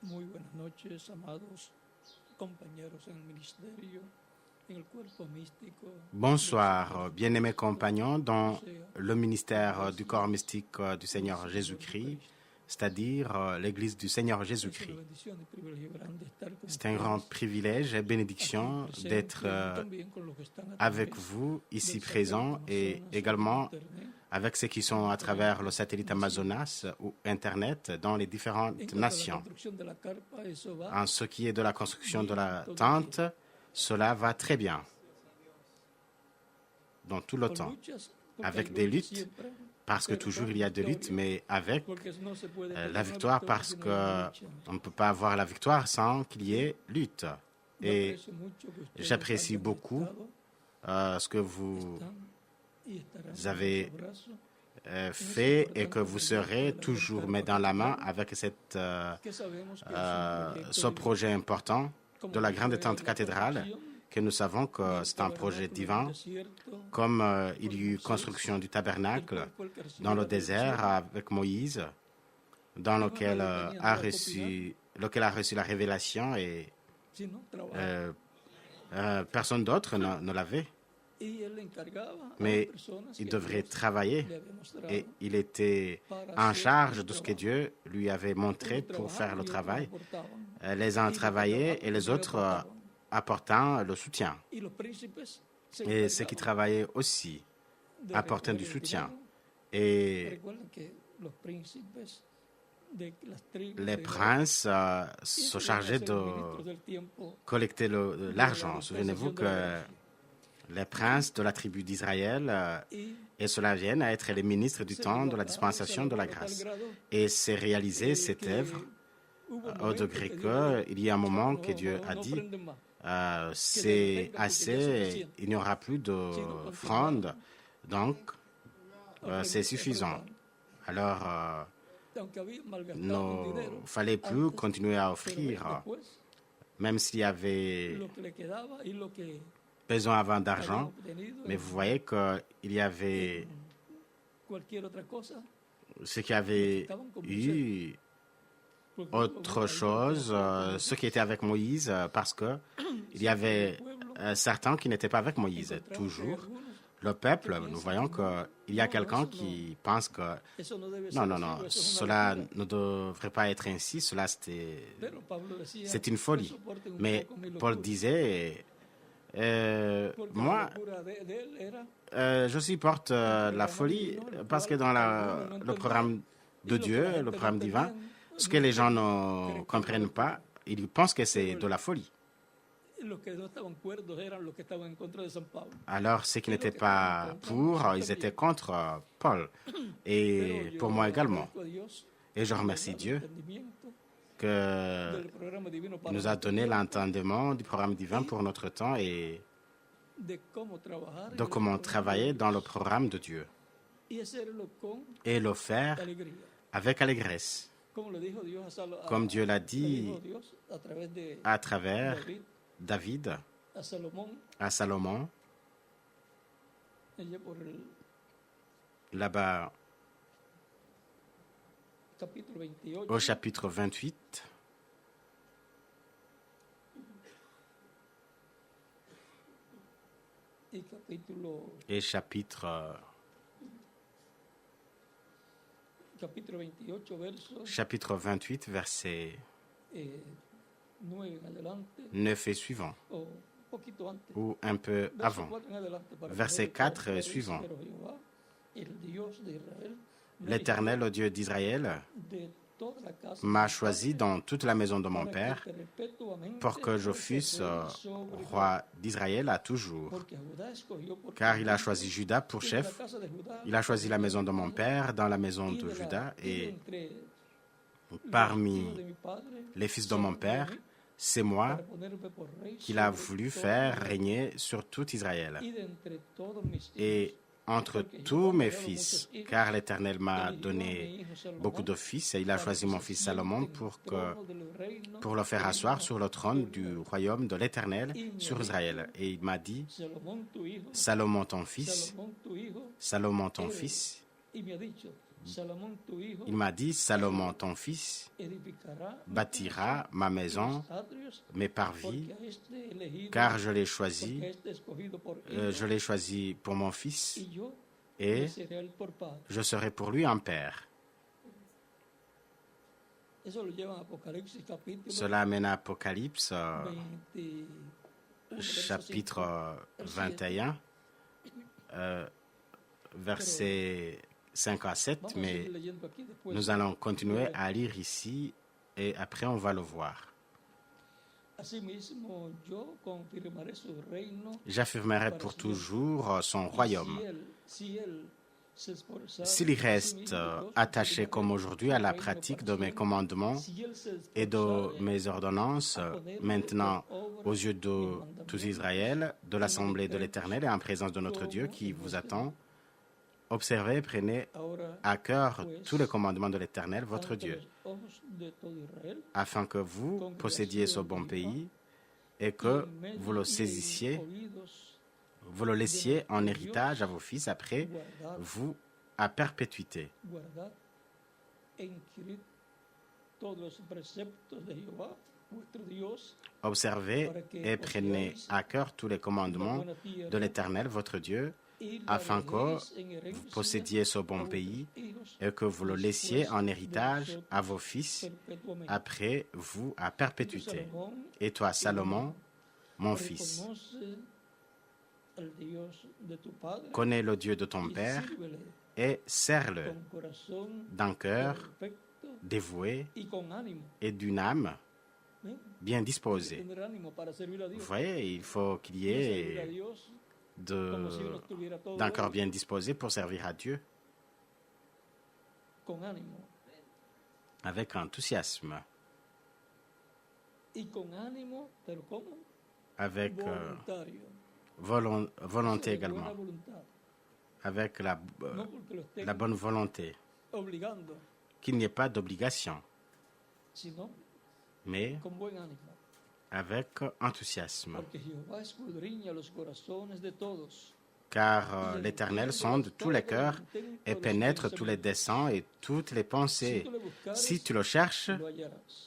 Muy buenas noches, amados compañeros en el ministerio, en el cuerpo místico. Bonsoir, bien-aimés compagnons dans le ministère du corps mystique du Seigneur Jésus-Christ, c'est-à-dire l'Église du Seigneur Jésus-Christ. C'est un grand privilège et bénédiction d'être avec vous ici présents et également avec ceux qui sont à travers le satellite Amazonas ou Internet dans les différentes nations. En ce qui est de la construction de la tente, cela va très bien dans tout le temps, avec des luttes, parce que toujours il y a des luttes, mais avec la victoire, parce qu'on ne peut pas avoir la victoire sans qu'il y ait lutte. Et j'apprécie beaucoup ce que vous avez fait et que vous serez toujours main dans la main avec ce projet important de la grande tente cathédrale, que nous savons que c'est un projet divin, comme il y a eu construction du tabernacle dans le désert avec Moïse, dans lequel a reçu la révélation et personne d'autre ne l'avait. Mais il devrait travailler et il était en charge de ce que Dieu lui avait montré pour faire le travail. Les uns travaillaient et les autres apportant le soutien. Et ceux qui travaillaient aussi apportant du soutien. Et les princes se chargeaient de collecter l'argent. Souvenez-vous que les princes de la tribu d'Israël et cela viennent à être les ministres du temps de la dispensation de la grâce. Et c'est réalisé cette œuvre au degré qu'il y a un moment que Dieu a dit c'est assez, il n'y aura plus d'offrande, donc c'est suffisant. Alors, il ne fallait plus continuer à offrir, même s'il y avait besoin avant d'argent, mais vous voyez qu'il y avait ce qui avait eu autre chose, ceux qui étaient avec Moïse, parce que il y avait certains qui n'étaient pas avec Moïse. Toujours, le peuple, nous voyons qu'il y a quelqu'un qui pense que non, cela ne devrait pas être ainsi, cela c'est une folie. Mais Paul disait, moi, je supporte la folie parce que dans le programme de Dieu, le programme divin, ce que les gens ne comprennent pas, ils pensent que c'est de la folie. Alors, ceux qui n'étaient pas pour, ils étaient contre Paul. Et pour moi également. Et je remercie Dieu qu'il nous a donné l'entendement du programme divin pour notre temps et de comment travailler dans le programme de Dieu. Et le faire avec allégresse. Comme Dieu l'a dit à travers David, à Salomon, là-bas, au chapitre 28, et chapitre 28, verset 9 et suivant, ou un peu avant, verset 4 et suivant. L'Éternel, le Dieu d'Israël, m'a choisi dans toute la maison de mon père pour que je fusse roi d'Israël à toujours. Car il a choisi Juda pour chef. Il a choisi la maison de mon père dans la maison de Juda et parmi les fils de mon père, c'est moi qu'il a voulu faire régner sur tout Israël. Et entre tous mes fils, car l'Éternel m'a donné beaucoup de fils, et il a choisi mon fils Salomon pour le faire asseoir sur le trône du royaume de l'Éternel sur Israël. Et il m'a dit, Salomon ton fils, il m'a dit, Salomon, ton fils, bâtira ma maison, mes parvis, car je l'ai choisi pour mon fils, et je serai pour lui un père. Cela amène à Apocalypse, chapitre 21, versets 5 à 7, mais nous allons continuer à lire ici et après on va le voir. J'affirmerai pour toujours son royaume. S'il reste attaché comme aujourd'hui à la pratique de mes commandements et de mes ordonnances, maintenant aux yeux de tous Israël, de l'Assemblée de l'Éternel et en présence de notre Dieu qui vous attend, observez, prenez à cœur tous les commandements de l'Éternel, votre Dieu, afin que vous possédiez ce bon pays et que vous le saisissiez, vous le laissiez en héritage à vos fils après vous à perpétuité. Observez et prenez à cœur tous les commandements de l'Éternel, votre Dieu, afin que vous possédiez ce bon pays et que vous le laissiez en héritage à vos fils après vous à perpétuité. Et toi, Salomon, mon fils, connais le Dieu de ton père et sers-le d'un cœur dévoué et d'une âme bien disposée. Vous voyez, il faut qu'il y ait d'un cœur bien disposé pour servir à Dieu avec enthousiasme, avec volonté également, avec la bonne volonté, qu'il n'y ait pas d'obligation, mais avec enthousiasme. Car l'Éternel sonde tous les cœurs et pénètre tous les desseins et toutes les pensées. Si tu le cherches,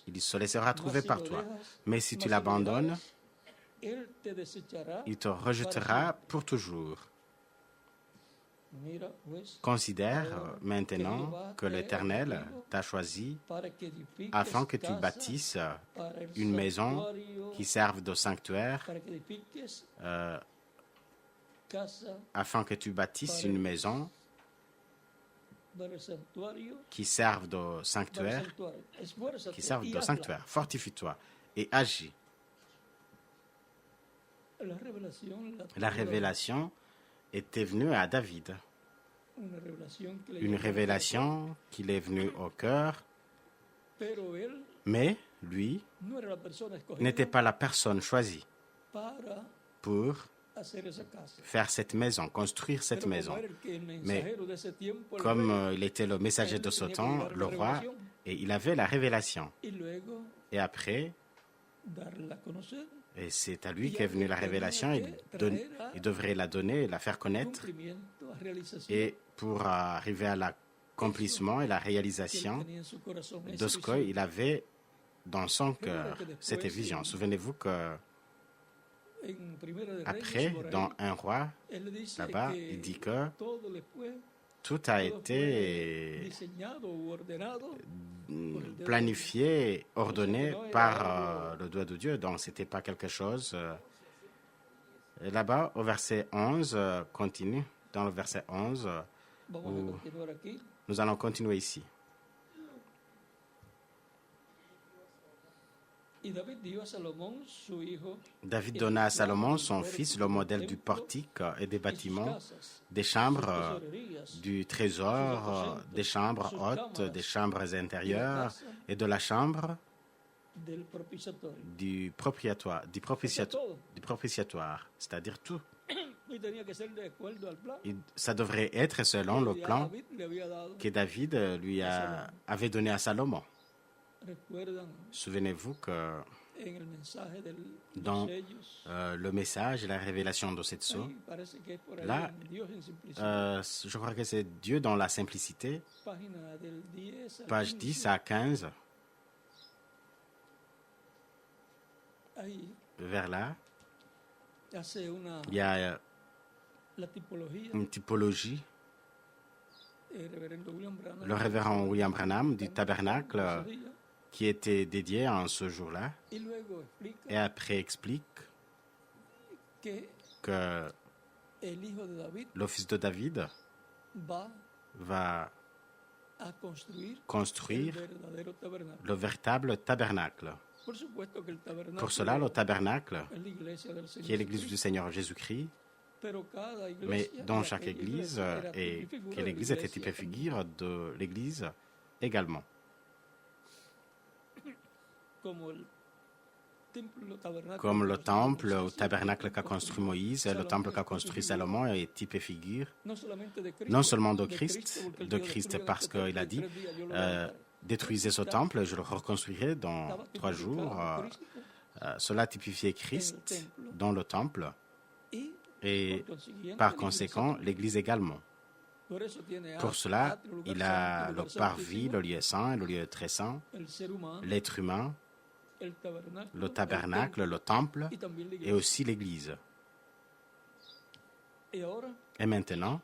il se laissera trouver par toi. Mais si tu l'abandonnes, il te rejettera pour toujours. Considère maintenant que l'Éternel t'a choisi afin que tu bâtisses une maison qui serve de sanctuaire, afin que tu bâtisses une maison qui serve de sanctuaire, Fortifie-toi et agis. La révélation était venue à David. Une révélation qu'il est venue au cœur, mais lui n'était pas la personne choisie pour faire cette maison, construire cette maison. Mais comme il était le messager de ce temps, le roi, et il avait la révélation. Et après, et c'est à lui qu'est venue la révélation, il devrait la donner, la faire connaître. Et pour arriver à l'accomplissement et la réalisation de ce qu'il avait dans son cœur, cette vision. Souvenez-vous que après, dans un roi, là-bas, il dit que tout a été planifié, ordonné par le doigt de Dieu. Donc, ce n'était pas quelque chose... Là-bas, au verset 11, continue, dans le verset 11, où nous allons continuer ici. David donna à Salomon, son fils, le modèle du portique et des bâtiments, des chambres du trésor, des chambres hautes, des chambres intérieures et de la chambre du propitiatoire, c'est-à-dire tout. Ça devrait être selon le plan que David avait donné à Salomon. Souvenez-vous que dans le message et la révélation de cette sceau. Là, je crois que c'est Dieu dans la simplicité, page 10 à 15, vers là, il y a une typologie. Le révérend William Branham du tabernacle qui était dédié en ce jour-là, et après explique que le fils de David va construire le véritable tabernacle. Pour cela, le tabernacle, qui est l'église du Seigneur Jésus-Christ, mais dans chaque église, et que l'église était type et figure de l'église également. Comme le temple, le tabernacle qu'a construit Moïse, le temple qu'a construit Salomon est type et figure, non seulement de Christ parce qu'il a dit détruisez ce temple, je le reconstruirai dans 3 jours. Cela typifiait Christ dans le temple et par conséquent l'Église également. Pour cela, il a le parvis, le lieu saint et le lieu très saint, l'être humain, le tabernacle, le temple et aussi l'Église. Et maintenant,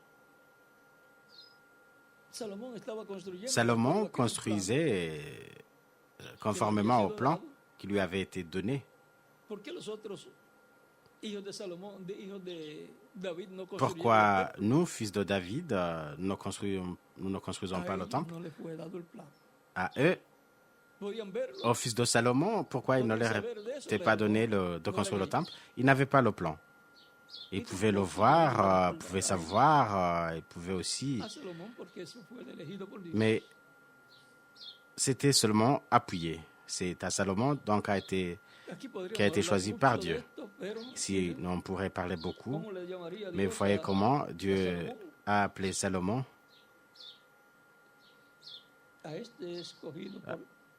Salomon construisait conformément au plan qui lui avait été donné. Pourquoi nous, fils de David, nous ne construisons pas le temple? À eux, aux fils de Salomon, pourquoi il ne leur était pas donné de construire le temple? Ils n'avaient pas le plan. Ils pouvaient le voir, pouvaient savoir, ils pouvaient aussi... Mais c'était seulement appuyé. C'est à Salomon donc qui a été choisi par Dieu. Ici, on pourrait parler beaucoup, mais vous voyez comment Dieu a appelé Salomon.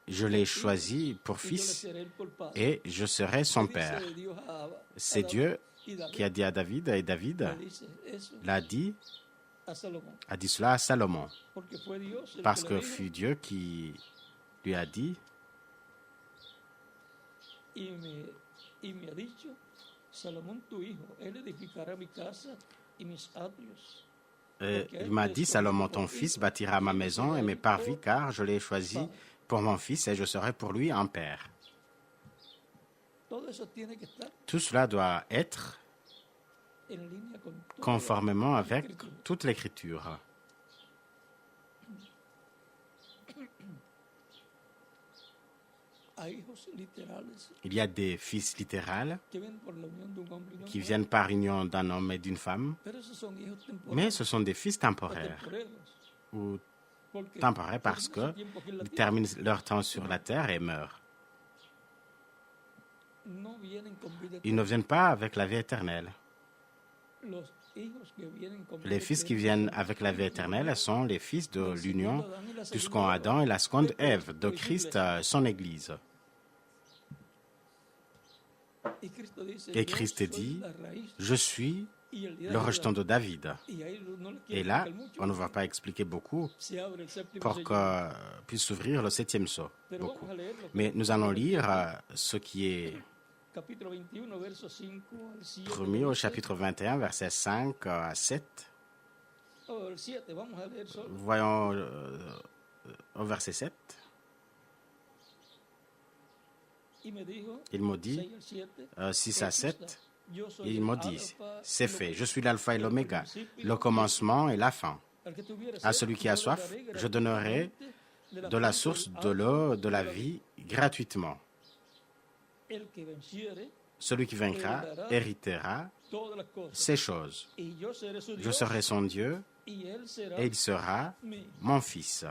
Je l'ai choisi pour fils et je serai son père. C'est Dieu qui a dit à David, et David a dit cela à Salomon, parce que fut Dieu qui lui a dit, il m'a dit, Salomon, ton fils bâtira ma maison et mes parvis, car je l'ai choisi pour mon fils et je serai pour lui un père. Tout cela doit être conformément avec toute l'Écriture. Il y a des fils littéraux qui viennent par union d'un homme et d'une femme, mais ce sont des fils temporaires. Ou temporaires parce qu'ils terminent leur temps sur la terre et meurent. Ils ne viennent pas avec la vie éternelle. Les fils qui viennent avec la vie éternelle sont les fils de l'union du second Adam et la seconde Ève, de Christ, son Église. Et Christ dit, je suis le rejeton de David. Et là, on ne va pas expliquer beaucoup pour que puisse s'ouvrir le 7e sceau. Beaucoup. Mais nous allons lire ce qui est promis au chapitre 21, versets 5 à 7. Voyons au verset 7. Il me dit, 6 à 7, il me dit, c'est fait, je suis l'alpha et l'oméga, le commencement et la fin. À celui qui a soif, je donnerai de la source de l'eau de la vie gratuitement. Celui qui vaincra héritera ces choses. Je serai son Dieu et il sera mon fils.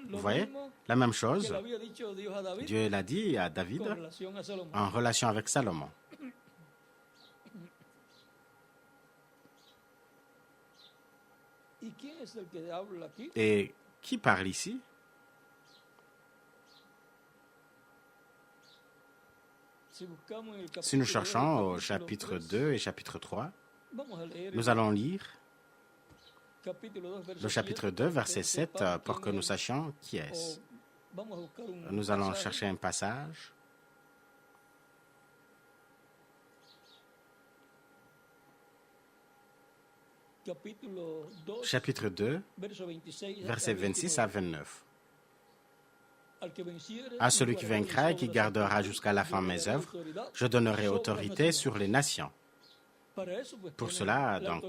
Vous voyez, la même chose, Dieu l'a dit à David en relation avec Salomon. Et qui parle ici? Si nous cherchons au chapitre 2 et chapitre 3, nous allons lire le chapitre 2, verset 7, pour que nous sachions qui est-ce. Nous allons chercher un passage. Chapitre 2, versets 26 à 29. À celui qui vaincra et qui gardera jusqu'à la fin mes œuvres, je donnerai autorité sur les nations. Pour cela, donc,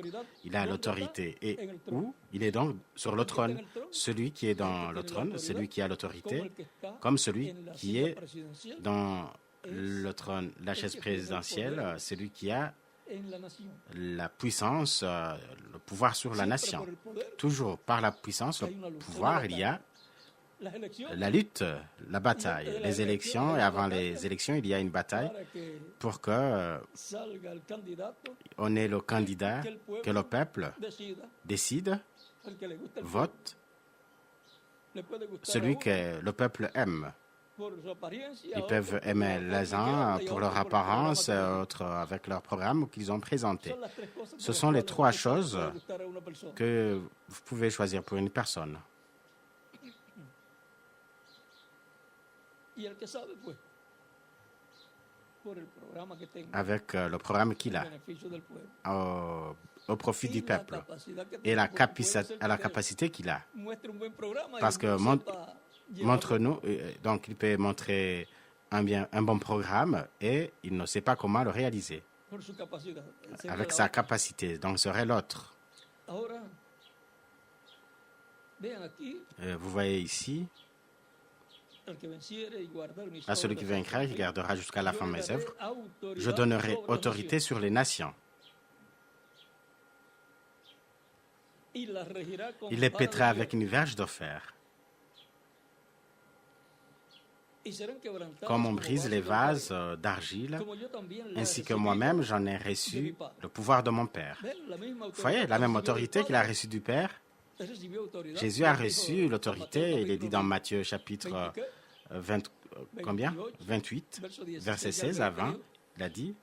il a l'autorité. Et où? Il est donc sur le trône. Celui qui est dans le trône, celui qui a l'autorité, comme celui qui est dans le trône, la chaise présidentielle, celui qui a la puissance, le pouvoir sur la nation. Toujours par la puissance, le pouvoir, il y a la lutte, la bataille, les élections, et avant les élections, il y a une bataille pour que on ait le candidat que le peuple décide, vote, celui que le peuple aime. Ils peuvent aimer les uns pour leur apparence, autres avec leur programme qu'ils ont présenté. Ce sont les trois choses que vous pouvez choisir pour une personne. Avec le programme qu'il a au profit du peuple et la capacité qu'il a. Parce que montre-nous, donc il peut montrer un bon programme et il ne sait pas comment le réaliser. Avec sa capacité, donc serait l'autre. Vous voyez ici, à celui qui vaincra et qui gardera jusqu'à la fin mes œuvres, je donnerai autorité sur les nations. Il les pètera avec une verge de fer. Comme on brise les vases d'argile, ainsi que moi-même, j'en ai reçu le pouvoir de mon Père. Vous voyez, la même autorité qu'il a reçue du Père, Jésus a reçu l'autorité, il est dit dans Matthieu chapitre 28, verset 16 à 20, il a dit,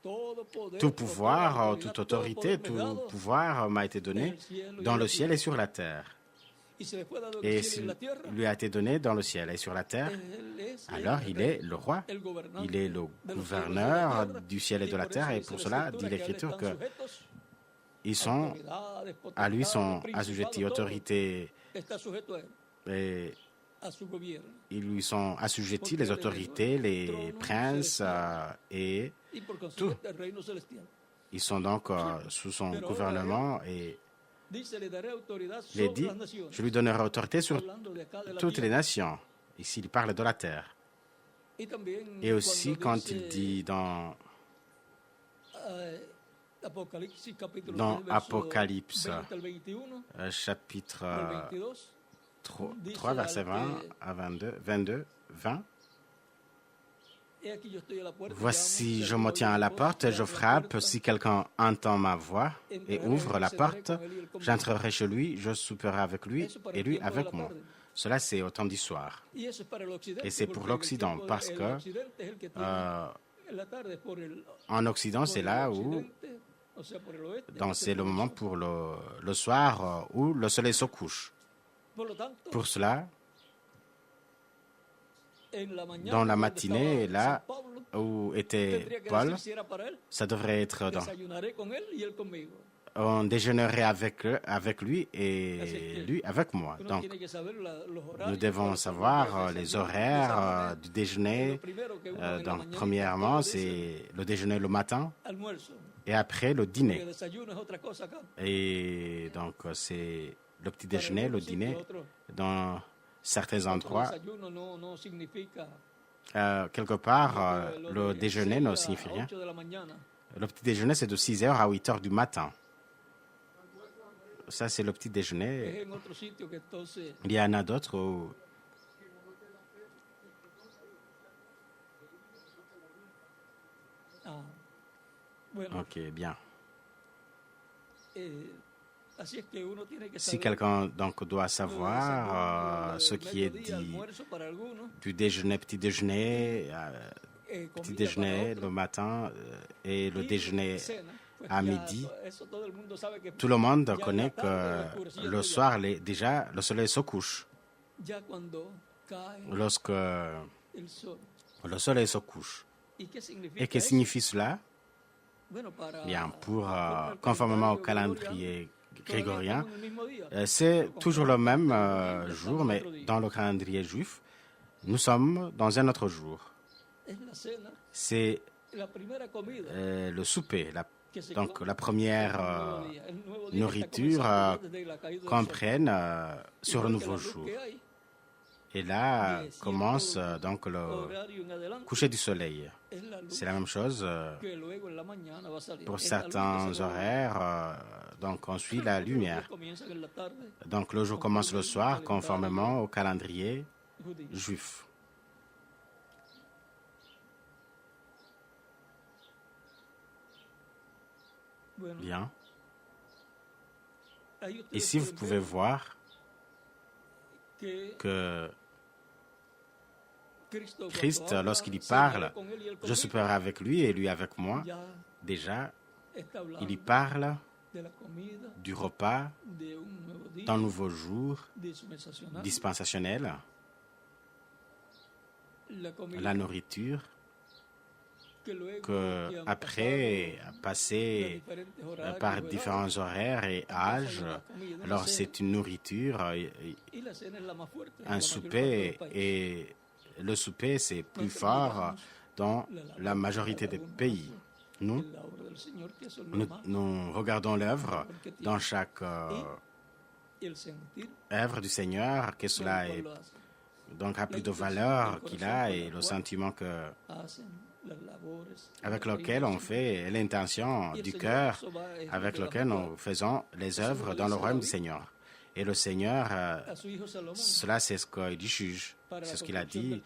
tout pouvoir, toute autorité, tout pouvoir m'a été donné dans le ciel et sur la terre. Et s'il lui a été donné dans le ciel et sur la terre, alors il est le roi, il est le gouverneur du ciel et de la terre, et pour cela, dit l'Écriture que à lui sont assujettis autorités et ils lui sont assujettis les autorités, les princes et tout. Ils sont donc sous son gouvernement et il est dit, je lui donnerai autorité sur toutes les nations. Ici, il parle de la terre. Et aussi, quand il dit dans Apocalypse, chapitre 3, verset 20 à 22, 20, voici, je me tiens à la porte et je frappe. Si quelqu'un entend ma voix et ouvre la porte, j'entrerai chez lui, je souperai avec lui et lui avec moi. Cela, c'est au temps du soir. Et c'est pour l'Occident, parce que en Occident, c'est là où, donc c'est le moment pour le soir où le soleil se couche. Pour cela, dans la matinée, là où était Paul, ça devrait être on déjeunerait avec lui et lui avec moi. Donc, nous devons savoir les horaires du déjeuner. Donc, premièrement, c'est le déjeuner le matin et après le dîner. Et donc, c'est le petit déjeuner, le dîner, dans certains endroits. Quelque part, le déjeuner ne signifie rien. Le petit déjeuner, c'est de 6h à 8h du matin. Ça, c'est le petit déjeuner. Il y en a d'autres où... Ok, bien. Si quelqu'un donc doit savoir ce qui est dit du déjeuner, petit déjeuner, petit déjeuner le matin et le déjeuner à midi. Tout le monde connaît que le soir, déjà, le soleil se couche. Lorsque le soleil se couche. Et que signifie cela? Bien, conformément au calendrier grégorien, c'est toujours le même jour, mais dans le calendrier juif, nous sommes dans un autre jour. C'est le souper, donc la première nourriture qu'on prenne sur le nouveau jour. Et là commence donc le coucher du soleil. C'est la même chose pour certains horaires. Donc on suit la lumière. Donc le jour commence le soir conformément au calendrier juif. Bien. Ici, vous pouvez voir que Christ, lorsqu'il y parle, je souperai avec lui et lui avec moi, déjà, il y parle du repas d'un nouveau jour dispensationnel, la nourriture, que après passer par différents horaires et âges, alors c'est une nourriture, un souper, et le souper c'est plus fort dans la majorité des pays. Nous regardons l'œuvre dans chaque œuvre du Seigneur, que cela est donc a plus de valeur qu'il a, et le sentiment avec lequel on fait, l'intention du cœur avec lequel nous faisons les œuvres dans le royaume du Seigneur. Et le Seigneur, cela c'est ce qu'il juge, c'est ce qu'il a dit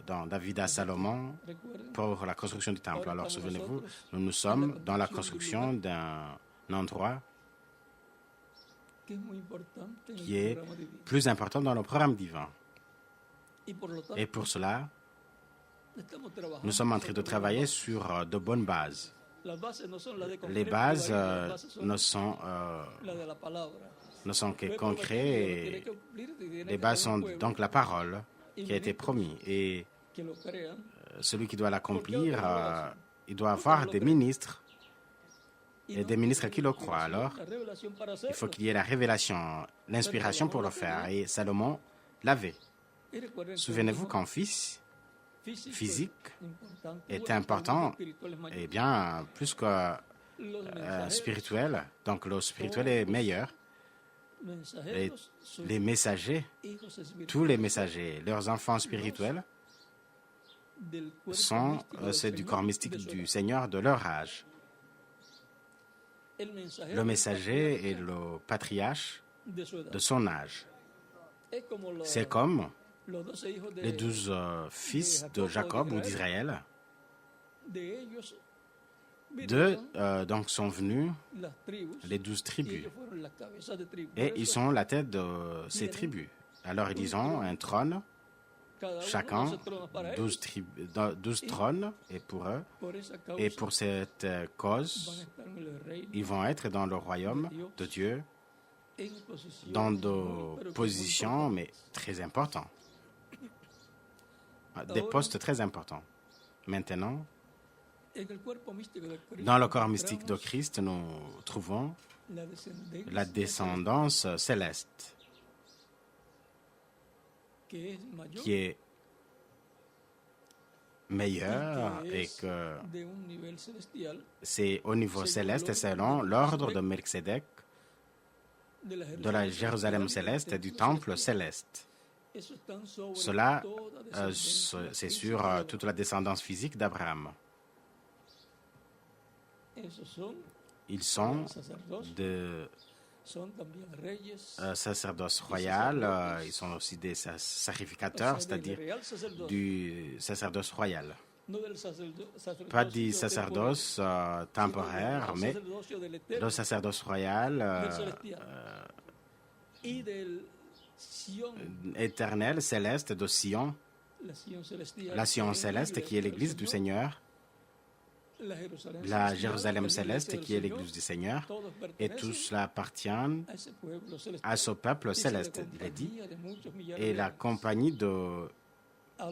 dans David à Salomon pour la construction du temple. Alors souvenez-vous, nous sommes dans la construction d'un endroit qui est plus important dans le programme divin. Et pour cela, nous sommes en train de travailler sur de bonnes bases. Les bases ne sont que concrètes. Les bases sont donc la parole qui a été promise. Et celui qui doit l'accomplir, il doit avoir des ministres et des ministres qui le croient. Alors, il faut qu'il y ait la révélation, l'inspiration pour le faire. Et Salomon l'avait. Souvenez-vous qu'un fils physique est important, et bien plus que spirituel. Donc le spirituel est meilleur. Et les messagers, tous les messagers, leurs enfants spirituels, c'est du corps mystique du Seigneur de leur âge. Le messager est le patriarche de son âge. C'est comme les 12 fils de Jacob ou d'Israël. Donc sont venus les 12 tribus. Et ils sont la tête de ces tribus. Alors ils ont un trône, chacun, 12 trônes, et pour eux, et pour cette cause, ils vont être dans le royaume de Dieu, dans des positions, mais très importantes. Des postes très importants. Maintenant, dans le corps mystique de Christ, nous trouvons la descendance céleste, qui est meilleure et que c'est au niveau céleste selon l'ordre de Melchizedek, de la Jérusalem céleste et du temple céleste. Cela, c'est sur toute la descendance physique d'Abraham. Ils sont de sacerdoce royal, ils sont aussi des sacrificateurs, c'est-à-dire du sacerdoce royal. Pas du sacerdoce temporaire, mais le sacerdoce royal éternel, céleste de Sion, la Sion céleste qui est l'Église du Seigneur, la Jérusalem céleste qui est l'Église du Seigneur, et tout cela appartient à ce peuple céleste, il est dit, et la compagnie de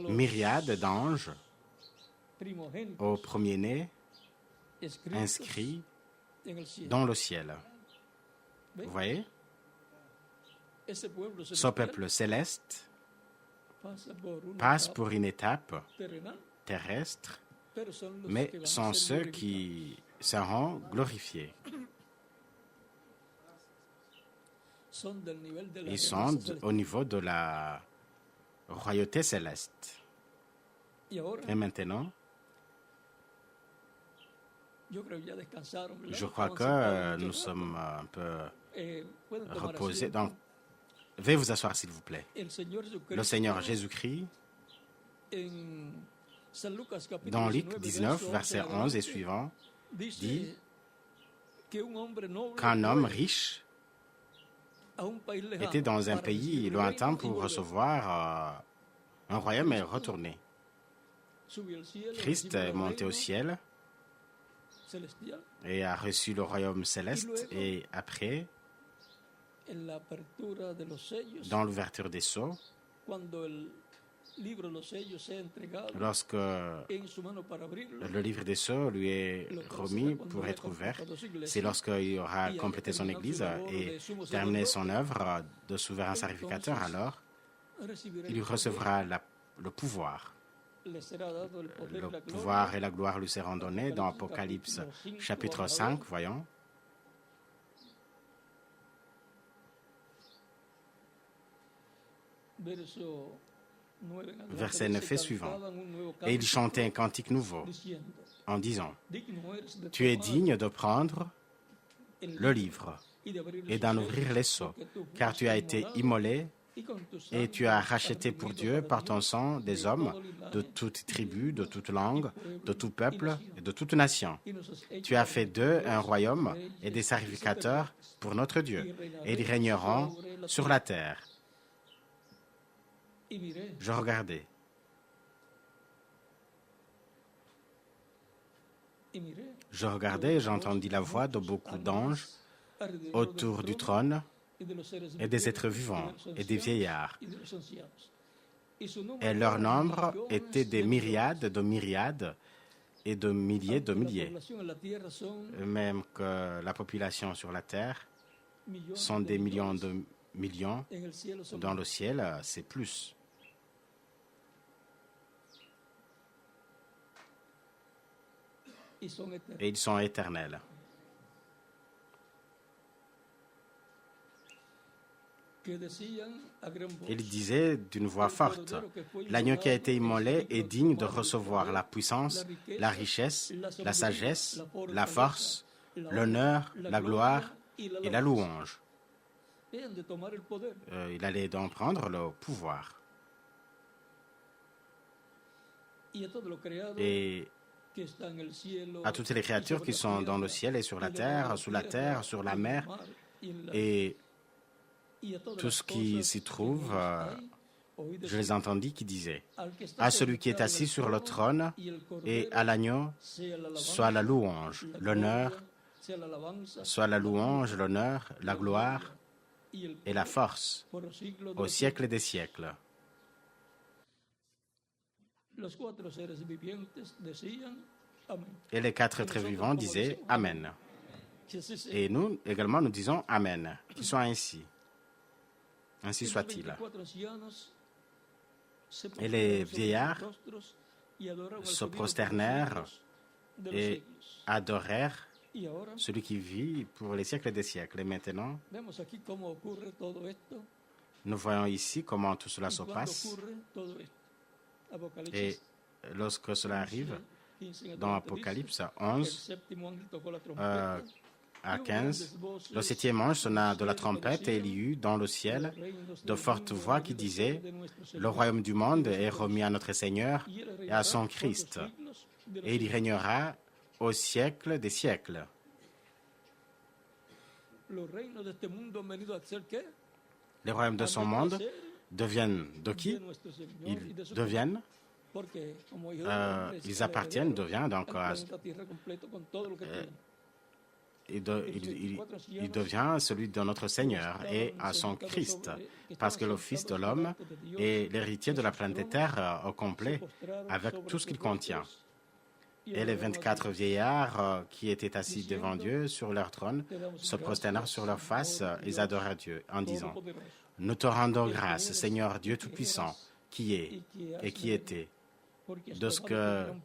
myriades d'anges au premier-né inscrits dans le ciel. Vous voyez? Ce peuple céleste passe pour une étape terrestre, mais sont ceux qui seront glorifiés. Ils sont au niveau de la royauté céleste. Et maintenant, je crois que nous sommes un peu reposés. Donc, veuillez vous asseoir, s'il vous plaît. Le Seigneur Jésus-Christ, dans Luc 19, verset 11 et suivant, dit qu'un homme riche était dans un pays lointain pour recevoir un royaume et retourner. Christ est monté au ciel et a reçu le royaume céleste, et après, dans l'ouverture des sceaux, lorsque le livre des sceaux lui est remis pour être ouvert, c'est lorsqu'il aura complété son Église et terminé son œuvre de souverain sacrificateur, alors il recevra le pouvoir. Le pouvoir et la gloire lui seront donnés dans Apocalypse chapitre 5, voyons. Verset 9 et suivant. Et il chantait un cantique nouveau en disant: Tu es digne de prendre le livre et d'en ouvrir les sceaux, car tu as été immolé et tu as racheté pour Dieu par ton sang des hommes de toute tribu, de toute langue, de tout peuple et de toute nation. Tu as fait d'eux un royaume et des sacrificateurs pour notre Dieu, et ils régneront sur la terre. Je regardais. Je regardais et j'entendis la voix de beaucoup d'anges autour du trône et des êtres vivants et des vieillards. Et leur nombre était des myriades de myriades et de milliers de milliers. Même que la population sur la terre sont des millions de millions. Dans le ciel, c'est plus. Et ils sont éternels. Il disait d'une voix forte: l'agneau qui a été immolé est digne de recevoir la puissance, la richesse, la sagesse, la force, l'honneur, la gloire et la louange. Il allait donc prendre le pouvoir. Et à toutes les créatures qui sont dans le ciel et sur la terre, sur la mer, et tout ce qui s'y trouve, je les entendis qui disaient: à celui qui est assis sur le trône et à l'agneau, soit la louange, l'honneur, la gloire et la force, au siècle des siècles. Et les quatre êtres vivants disaient Amen. Et nous également, nous disons Amen, qu'il soit ainsi. Ainsi soit-il. Et les vieillards se prosternèrent et adorèrent celui qui vit pour les siècles des siècles. Et maintenant, nous voyons ici comment tout cela se passe. Et lorsque cela arrive, dans Apocalypse 11, à 15, le septième ange sonna de la trompette et il y eut dans le ciel de fortes voix qui disaient: le royaume du monde est remis à notre Seigneur et à son Christ, et il régnera au siècle des siècles. Les royaumes de son monde deviennent de qui? Ils appartiennent, deviennent donc il devient celui de notre Seigneur et à son Christ, parce que le Fils de l'homme est l'héritier de la planète Terre au complet, avec tout ce qu'il contient. Et les 24 vieillards qui étaient assis devant Dieu sur leur trône se prosternèrent sur leur face et adorèrent Dieu en disant: Nous te rendons grâce, Seigneur Dieu Tout-Puissant, qui est et qui était,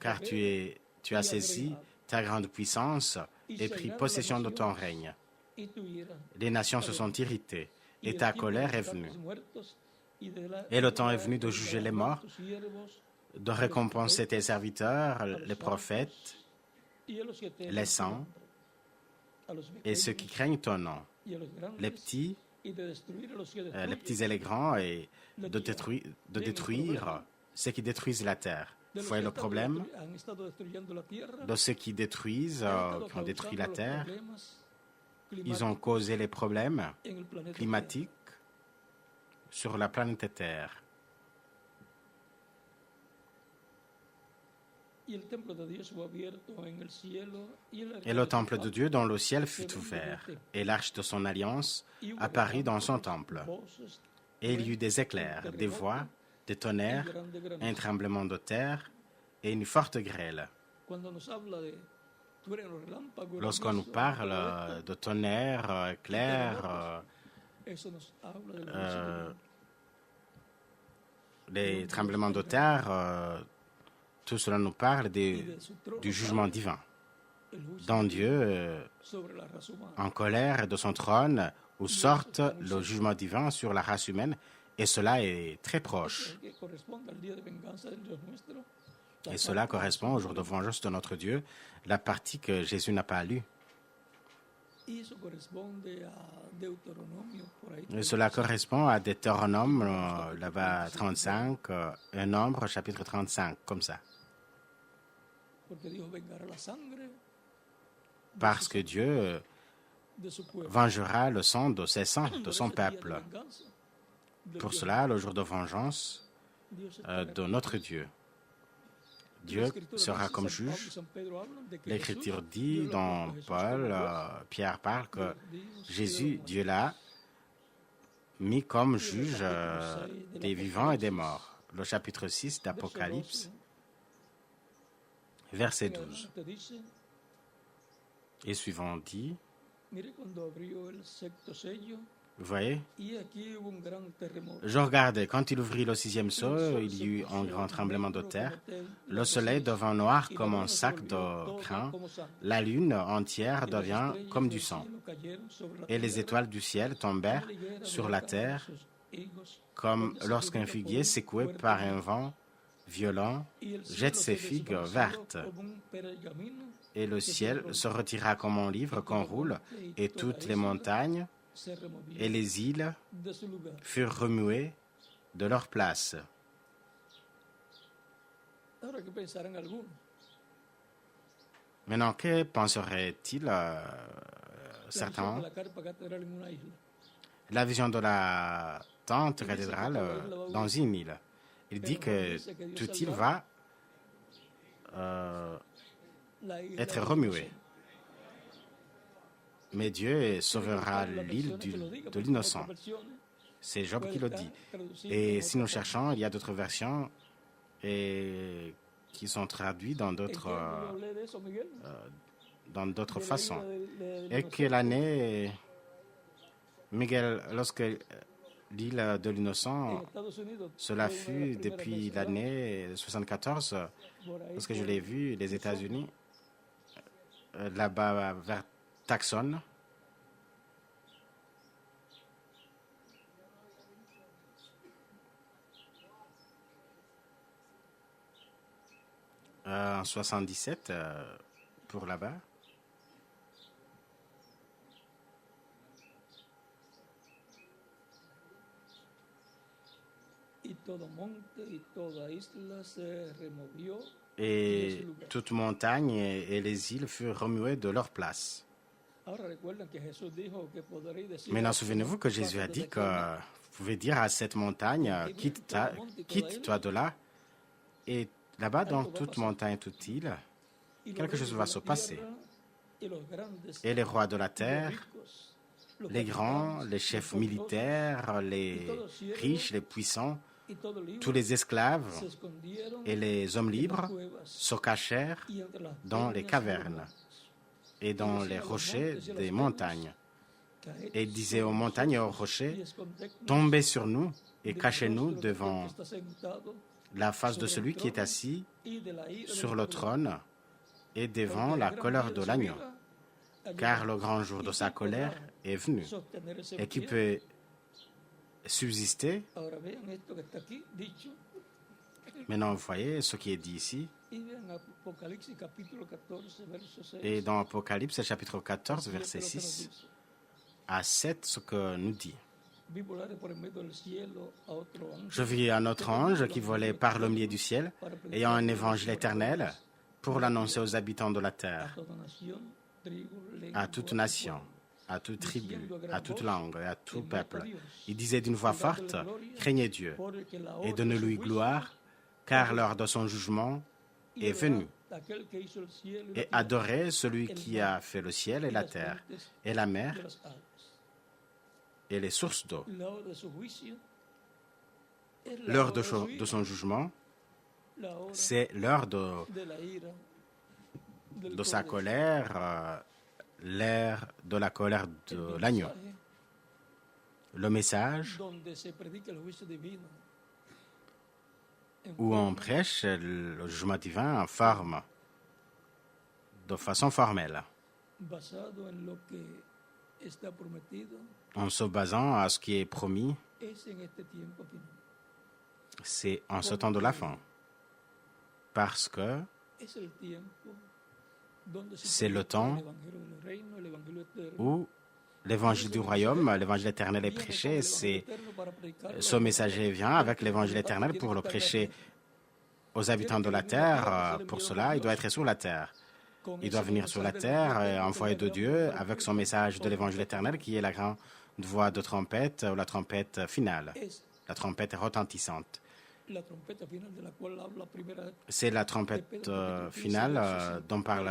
car tu as saisi ta grande puissance et pris possession de ton règne. Les nations se sont irritées et ta colère est venue. Et le temps est venu de juger les morts, de récompenser tes serviteurs, les prophètes, les saints et ceux qui craignent ton nom, les petits et les grands, et de détruire ceux qui détruisent la terre. Voyez le problème de ceux qui détruisent, qui ont détruit la terre. Ils ont causé les problèmes climatiques sur la planète Terre. Et le temple de Dieu dans le ciel fut ouvert, et l'arche de son alliance apparut dans son temple. Et il y eut des éclairs, des voix, des tonnerres, un tremblement de terre et une forte grêle. Lorsqu'on nous parle de tonnerre, éclairs, les tremblements de terre, tout cela nous parle du jugement divin, dont Dieu, en colère de son trône, où sorte le jugement divin sur la race humaine, et cela est très proche. Et cela correspond au jour de vengeance de notre Dieu, la partie que Jésus n'a pas lue. Et cela correspond à Deutéronome, là-bas 35, un nombre, chapitre 35, comme ça. Parce que Dieu vengera le sang de ses saints, de son peuple. Pour cela, le jour de vengeance de notre Dieu. Dieu sera comme juge. L'Écriture dit dans Paul, Pierre parle que Jésus, Dieu l'a mis comme juge des vivants et des morts. Le chapitre 6 d'Apocalypse, verset 12. Et suivant dit, vous voyez, je regardais, quand il ouvrit le 6e sceau, il y eut un grand tremblement de terre. Le soleil devint noir comme un sac de crin, la lune entière devient comme du sang, et les étoiles du ciel tombèrent sur la terre, comme lorsqu'un figuier secoué par un vent violent jette ses figues vertes. Et le ciel se retira comme un livre qu'on roule, et toutes les montagnes et les îles furent remuées de leur place. Maintenant, que penserait-il certains? La vision de la tente cathédrale dans une île. Il dit que toute île va être remuée. Mais Dieu sauvera l'île de l'innocent. C'est Job qui le dit. Et si nous cherchons, il y a d'autres versions qui sont traduites dans d'autres façons. Et quelle année, Miguel, lorsque l'île de l'innocent, cela fut depuis l'année 74, lorsque je l'ai vu, les États-Unis, là-bas vers Tucson. En 77, pour là-bas. Et toute montagne et les îles furent remuées de leur place. Maintenant, souvenez-vous que Jésus a dit que pouvez dire à cette montagne, quitte-toi de là. Et là-bas, dans toute montagne, toute île, quelque chose va se passer. Et les rois de la terre, les grands, les chefs militaires, les riches, les puissants, tous les esclaves et les hommes libres se cachèrent dans les cavernes et dans les rochers des montagnes. Et disaient aux montagnes et aux rochers, tombez sur nous et cachez-nous devant la face de celui qui est assis sur le trône et devant la colère de l'agneau. Car le grand jour de sa colère est venu. Et qui peut subsister? Maintenant, vous voyez ce qui est dit ici. Et dans Apocalypse, chapitre 14, verset 6 à 7, ce que nous dit. Je vis un autre ange qui volait par le milieu du ciel, ayant un évangile éternel pour l'annoncer aux habitants de la terre, à toute nation, à toute tribu, à toute langue et à tout peuple. Il disait d'une voix forte, « Craignez Dieu et donnez-lui gloire, car l'heure de son jugement est venue. Et adorez celui qui a fait le ciel et la terre et la mer et les sources d'eau. » L'heure de son jugement, c'est l'heure de sa colère, l'ère de la colère de l'agneau. Le message où on prêche le jugement divin en forme, de façon formelle, en se basant à ce qui est promis, c'est en ce temps de la fin, parce que c'est le temps où l'évangile du royaume, l'évangile éternel est prêché. Ce messager vient avec l'évangile éternel pour le prêcher aux habitants de la terre. Pour cela, il doit être sur la terre. Il doit venir sur la terre, envoyé de Dieu, avec son message de l'évangile éternel, qui est la grande voix de trompette, ou la trompette finale, la trompette retentissante. C'est la trompette finale dont parle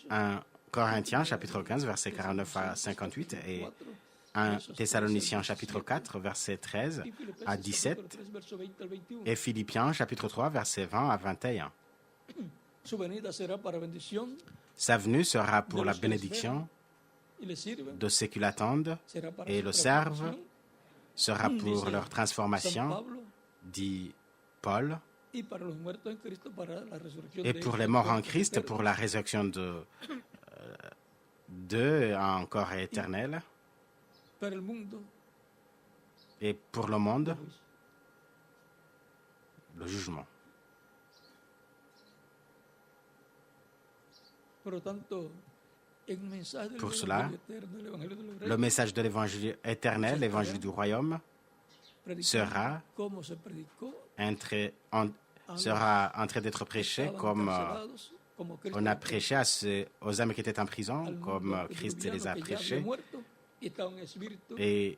1 Corinthiens, chapitre 15, versets 49 à 58, et 1 Thessaloniciens, chapitre 4, versets 13 à 17, et Philippiens, chapitre 3, versets 20 à 21. Sa venue sera pour la bénédiction de ceux qui l'attendent et le servent, sera pour leur transformation, dit Paul, et pour les morts en Christ, pour la résurrection d'eux encore éternelle, et pour le monde, le jugement. Pour cela, le message de l'évangile éternel, l'évangile du royaume, sera en train d'être prêché comme on a prêché aux âmes qui étaient en prison, comme Christ les a prêchés, et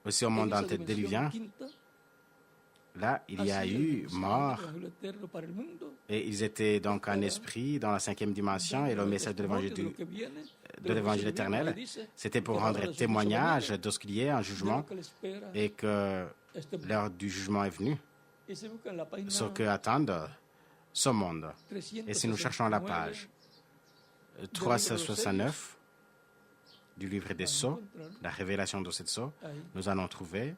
aussi au monde antédiluvien. Là, il y a eu mort, et ils étaient donc en esprit dans la 5e dimension, et le message de l'évangile éternel, c'était pour rendre témoignage de ce qu'il y a en jugement, et que l'heure du jugement est venue, ce que attendent ce monde. Et si nous cherchons la page 369 du livre des Sceaux, la révélation de cette sceau, nous allons trouver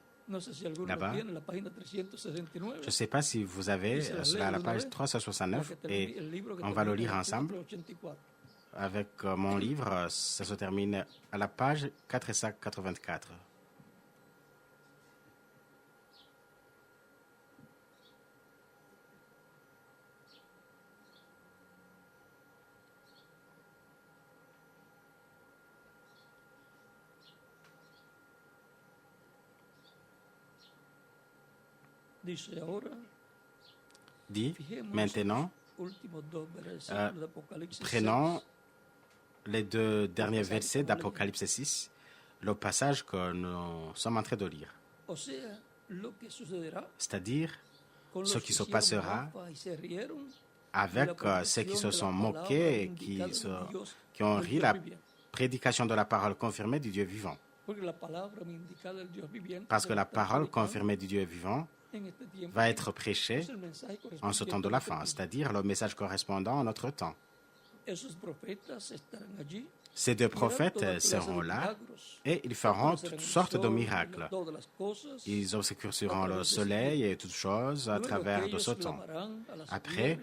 là-bas. Je ne sais pas si vous avez cela à la page 369, et on va le lire ensemble. Avec mon livre, ça se termine à la page 484. Dit, maintenant, prenons les 2 derniers versets d'Apocalypse 6. le passage que nous sommes en train de lire. C'est-à-dire ce qui se passera avec ceux qui se sont moqués et qui ont ri la prédication de la parole confirmée du Dieu vivant. Parce que la parole confirmée du Dieu vivant va être prêchée en ce temps de la fin, c'est-à-dire le message correspondant à notre temps. Ces deux prophètes seront là et ils feront toutes sortes de miracles. Ils obscurciront le soleil et toutes choses à travers de ce temps. Après,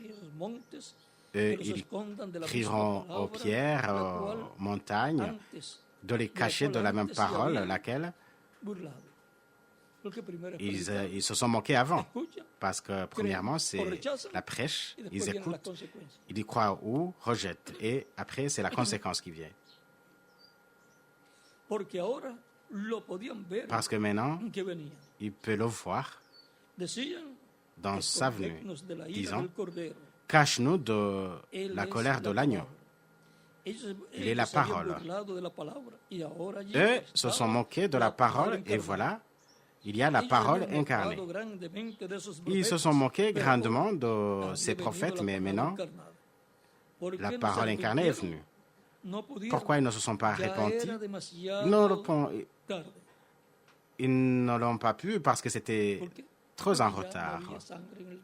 eux, ils crieront aux pierres, aux montagnes, de les cacher de la même parole, laquelle ils se sont moqués avant. Parce que, premièrement, c'est la prêche, ils écoutent, ils y croient ou rejettent. Et après, c'est la conséquence qui vient. Parce que maintenant, il peut le voir dans sa venue, disant, cache-nous de la colère de l'agneau. Il est la parole. Eux se sont moqués de la parole et voilà, il y a la parole incarnée. Ils se sont moqués grandement de ces prophètes, mais maintenant, la parole incarnée est venue. Pourquoi ils ne se sont pas repentis? Ils ne l'ont pas pu parce que c'était trop en retard.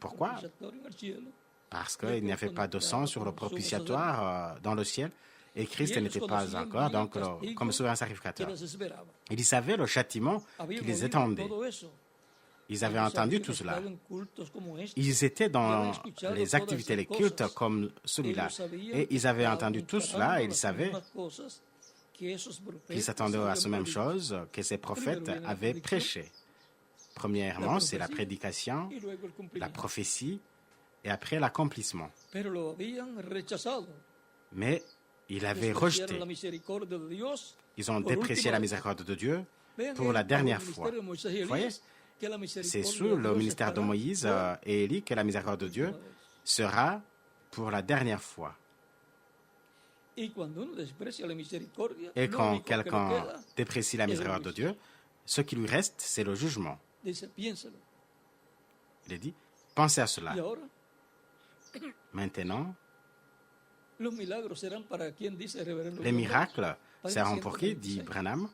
Pourquoi? Parce qu'il n'y avait pas de sang sur le propitiatoire dans le ciel et Christ n'était pas encore donc comme souverain sacrificateur. Ils savaient le châtiment qui les attendait. Ils avaient entendu tout cela. Ils étaient dans les activités, les cultes comme celui-là. Et ils avaient entendu tout cela et ils savaient qu'ils s'attendaient à la même chose que ces prophètes avaient prêché. Premièrement, c'est la prédication, la prophétie et après l'accomplissement. Mais ils avaient rejeté. Ils ont déprécié la miséricorde de Dieu pour la dernière fois. Vous voyez? C'est sous le ministère de Moïse et Élie que la miséricorde de Dieu sera pour la dernière fois. Et quand quelqu'un déprécie la miséricorde de Dieu, ce qui lui reste, c'est le jugement. Il est dit, pensez à cela. Maintenant, les miracles seront pour qui, dit Branham,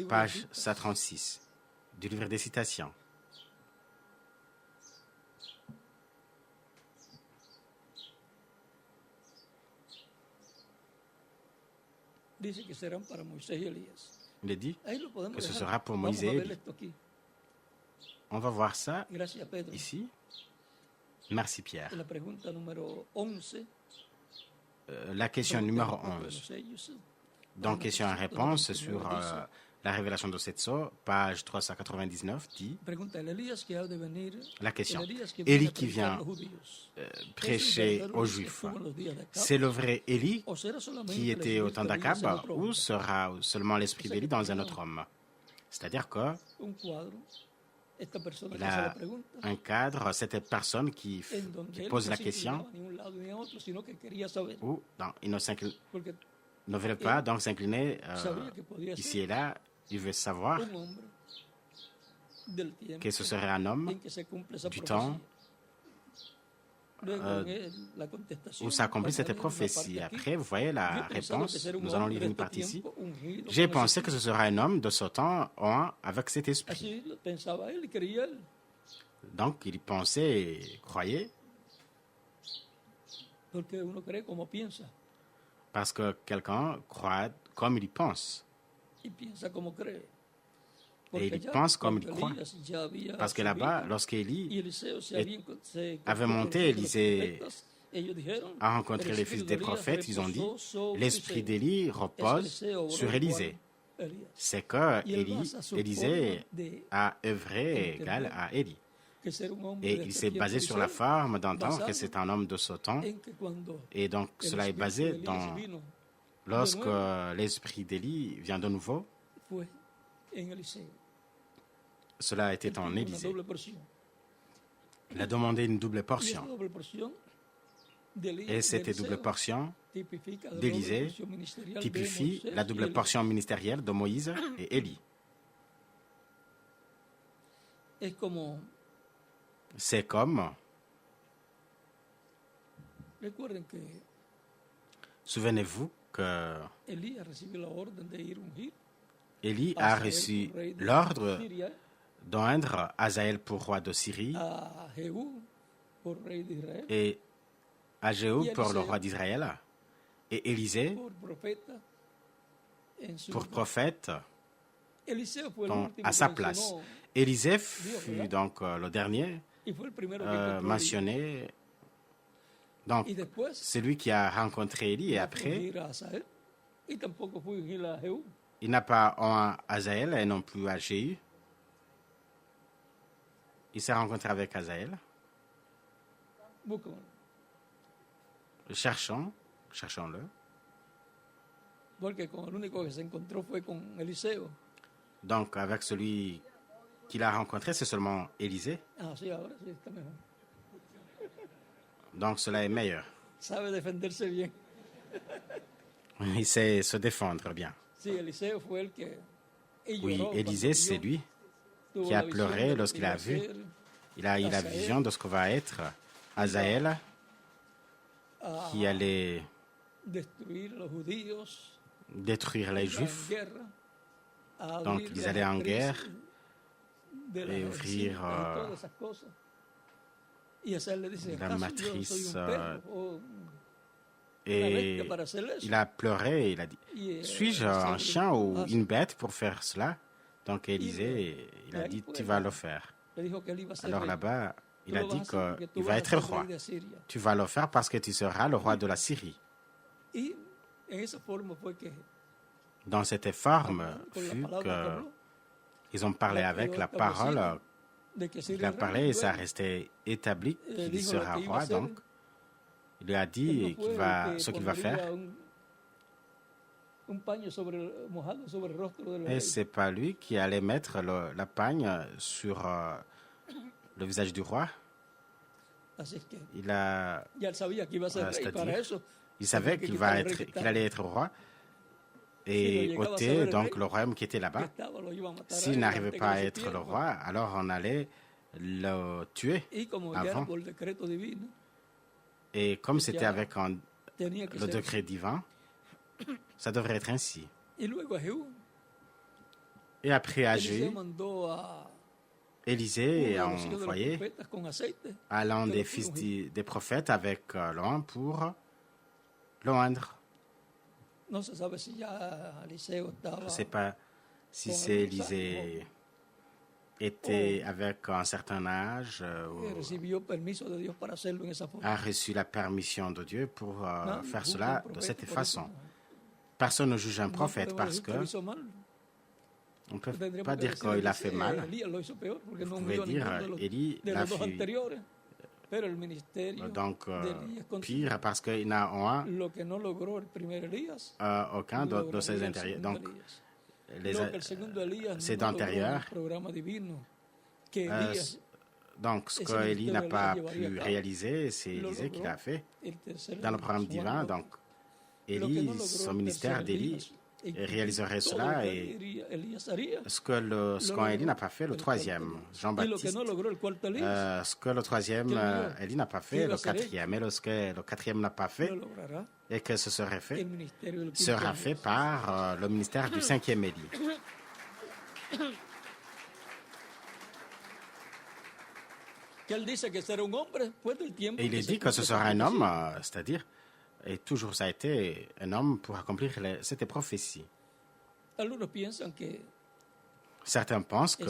page 136. Du livre des citations. Il est dit que ce sera pour Moïse et Élie. On va voir ça ici. Merci Pierre. La question numéro 11. Donc, question et réponse sur la révélation de Setso, page 399, dit la question. Élie qui vient prêcher aux Juifs, c'est le vrai Élie qui était au temps d'Akab ou sera seulement l'esprit d'Élie dans un autre homme? C'est-à-dire que il a un cadre, cette personne qui pose la question, ou non, il ne veut pas donc s'incliner ici et là. Il veut savoir que ce serait un homme du temps où s'accomplit cette prophétie. Après, vous voyez la réponse. Nous allons lire une partie ici. J'ai pensé que ce serait un homme de ce temps avec cet esprit. Donc, il pensait et croyait. Parce que quelqu'un croit comme il pense. Et il pense comme il croit. Parce que là-bas, lorsqu'Élie avait monté, Élisée a rencontré les fils des prophètes, ils ont dit, l'esprit d'Élie repose sur Élisée. C'est que Élisée a œuvré égal à Élie. Et il s'est basé sur la forme d'entendre que c'est un homme de ce temps. Et donc, cela est basé dans... Lorsque l'esprit d'Élie vient de nouveau, cela était en Élisée. Il a demandé une double portion. Et cette double portion d'Élisée typifie la double portion ministérielle de Moïse et Élie. C'est comme, souvenez-vous que Élie a reçu l'ordre d'oindre Hazaël pour roi de Syrie et à Jéhu pour le roi d'Israël et Élisée pour prophète à sa place. Élisée fut donc le dernier mentionné. Donc, c'est lui qui a rencontré Élie et après, il n'a pas oint Hazaël et non plus à Jéhu. Il s'est rencontré avec Hazaël. Cherchons-le. Donc, avec celui qu'il a rencontré, c'est seulement Élisée. Donc, cela est meilleur. Il sait se défendre bien. Oui, Élisée, c'est lui qui a pleuré lorsqu'il a vu. Il a eu la vision de ce que va être Hazaël, qui allait détruire les Juifs. Donc, ils allaient en guerre et ouvrir la matrice. Et il a pleuré et il a dit, suis-je un chien ou une bête pour faire cela? Donc, Élisée, il a dit, tu vas le faire. Alors là-bas, il a dit qu'il va être roi. Tu vas le faire parce que tu seras le roi de la Syrie. Dans cette forme, fut qu'ils ont parlé avec la parole. Il a parlé et ça restait établi qu'il sera roi. Donc, il lui a dit ce qu'il va faire. Et ce n'est pas lui qui allait mettre la pagne sur le visage du roi. Il savait qu'il allait être roi et ôter donc le royaume qui était là-bas. S'il n'arrivait pas à être le roi, alors on allait le tuer avant. Et comme c'était avec le décret divin, ça devrait être ainsi. Et après à Jéhu, Élisée a envoyé à l'un des fils des prophètes avec l'oint pour l'oindre. Je ne sais pas si c'est Élisée était avec un certain âge a reçu la permission de Dieu pour faire cela de cette façon. Personne ne juge un prophète parce que on ne peut pas dire qu'il a fait mal. Vous pouvez dire Élie l'a fait donc pire parce qu'il n'a aucun de ses intérieurs. Donc, c'est d'intérieur. Donc, ce qu'Élie n'a pas pu réaliser, c'est Élisée qui l'a fait dans le programme divin. Donc, Élie, son ministère d'Élie, réaliserait cela et ce qu'Élie n'a pas fait, le troisième, Jean-Baptiste, ce que le troisième Élie n'a pas fait, le quatrième, et ce que le quatrième n'a pas fait, et que ce serait fait, sera fait par le ministère du cinquième Élie. Et il est dit que ce sera un homme, c'est-à-dire, et toujours ça a été un homme pour accomplir cette prophétie. Certains pensent que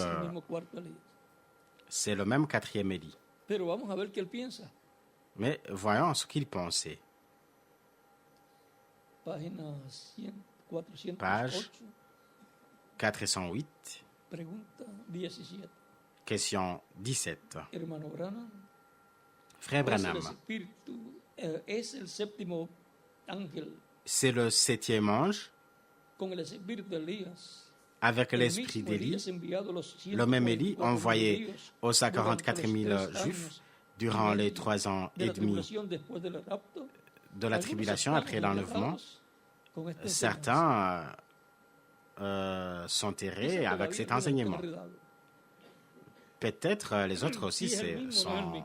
c'est le même quatrième Élie. Mais voyons ce qu'il pensait. Page 408, question 17. Frère Branham, c'est le septième ange avec l'esprit d'Élie, le même Élie envoyé aux 44 000 Juifs durant les 3 ans et demi de la tribulation, après l'enlèvement, certains sont terrés avec cet enseignement. Peut-être les autres aussi sont...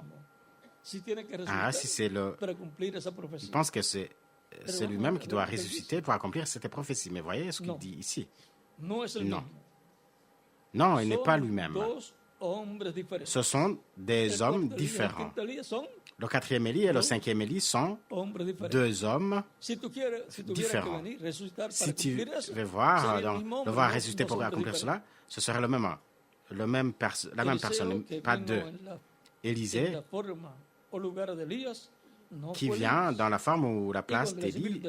Ah, si c'est le... Il pense que c'est lui-même qui doit ressusciter pour accomplir cette prophétie. Mais voyez ce qu'il dit ici. Non. Non, il n'est pas lui-même. Ce sont des hommes différents. Le 4e Élie et le 5e Élie sont deux hommes différents. Si tu veux voir, le voir ressusciter pour accomplir cela, ce serait la même personne, pas deux. Élisée, qui vient dans la forme ou la place d'Élie,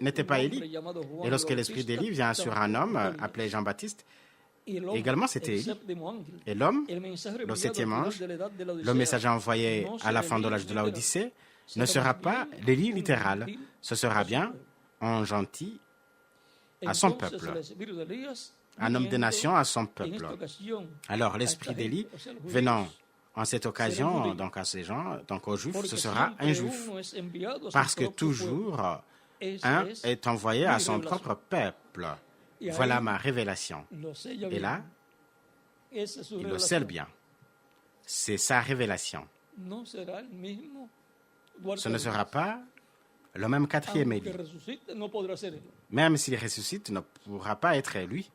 n'était pas Élie. Et lorsque l'esprit d'Élie vient sur un homme appelé Jean-Baptiste, également c'était Élie. Et l'homme, le 7e ange, le messager envoyé à la fin de l'âge de la Odyssée, ne sera pas l'Élie littéral. Ce sera bien un gentil à son peuple, un homme des nations à son peuple. Alors l'esprit d'Élie venant en cette occasion, donc à ces gens, donc aux Juifs, ce sera un Juif. Parce que toujours, un est envoyé à son propre peuple. Voilà ma révélation. Et là, il le scelle bien. C'est sa révélation. Ce ne sera pas le même 4e Élie. Même s'il ressuscite, ne pourra pas être lui.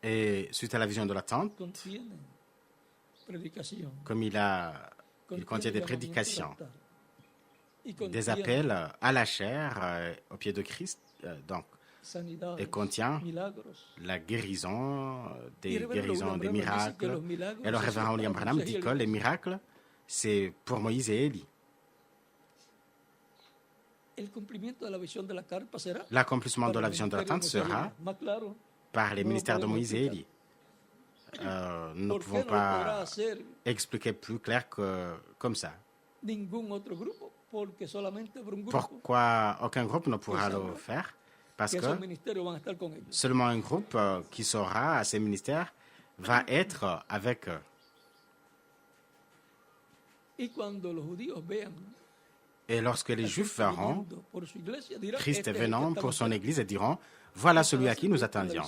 Et suite à la vision de la tente, comme il contient des prédications, des appels à la chair au pied de Christ, et contient la guérison, des miracles. Et le révérend William Branham dit que les miracles, c'est pour Moïse et Élie. L'accomplissement de la vision de la tente sera par les ministères de Moïse et Élie. Nous ne pouvons pas expliquer plus clair que comme ça. Pourquoi aucun groupe ne pourra le faire? Parce que seulement un groupe qui sera à ces ministères va être avec eux. Et lorsque les Juifs verront Christ venant pour son Église et diront, voilà celui à qui nous attendions.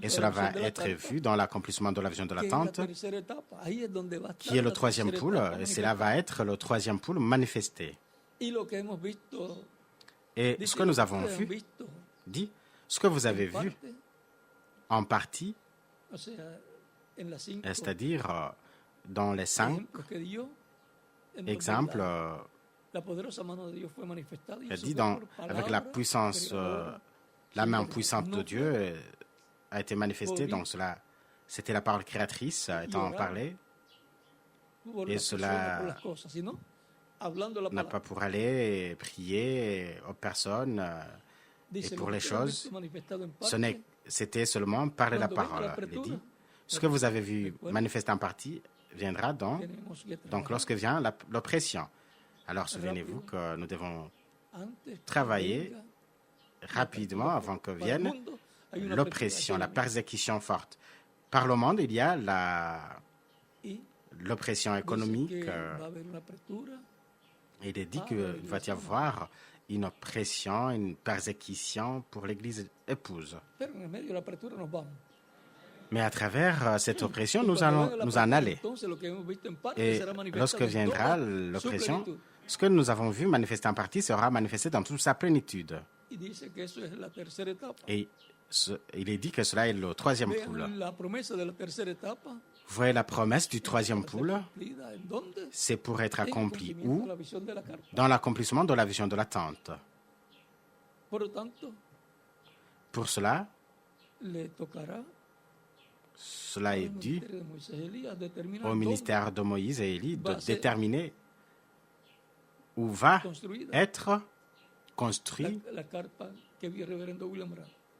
Et cela va être vu dans l'accomplissement de la vision de la tente, qui est le 3e poule, et cela va être le 3e poule manifesté. Et ce que nous avons vu, dit, ce que vous avez vu en partie, c'est-à-dire dans les 5 exemples, dit avec la puissance, la main puissante de Dieu a été manifestée, donc cela, c'était la parole créatrice étant parlée, et cela n'a pas pour aller prier aux personnes et pour les choses, c'était seulement parler la parole. Il dit, ce que vous avez vu manifester en partie viendra donc lorsque vient l'oppression. Alors souvenez-vous que nous devons travailler rapidement avant que vienne l'oppression, la persécution forte. Par le monde, il y a l'oppression économique. Il est dit qu'il va y avoir une oppression, une persécution pour l'Église épouse. Mais à travers cette oppression, nous allons nous en aller. Et lorsque viendra l'oppression, ce que nous avons vu manifester en partie sera manifesté dans toute sa plénitude. Et il est dit que cela est le 3e poule. Vous voyez la promesse du 3e poule, c'est pour être accompli où? Dans l'accomplissement de la vision de la tente. Pour cela, cela est dû au ministère de Moïse et Élie de déterminer où va être construit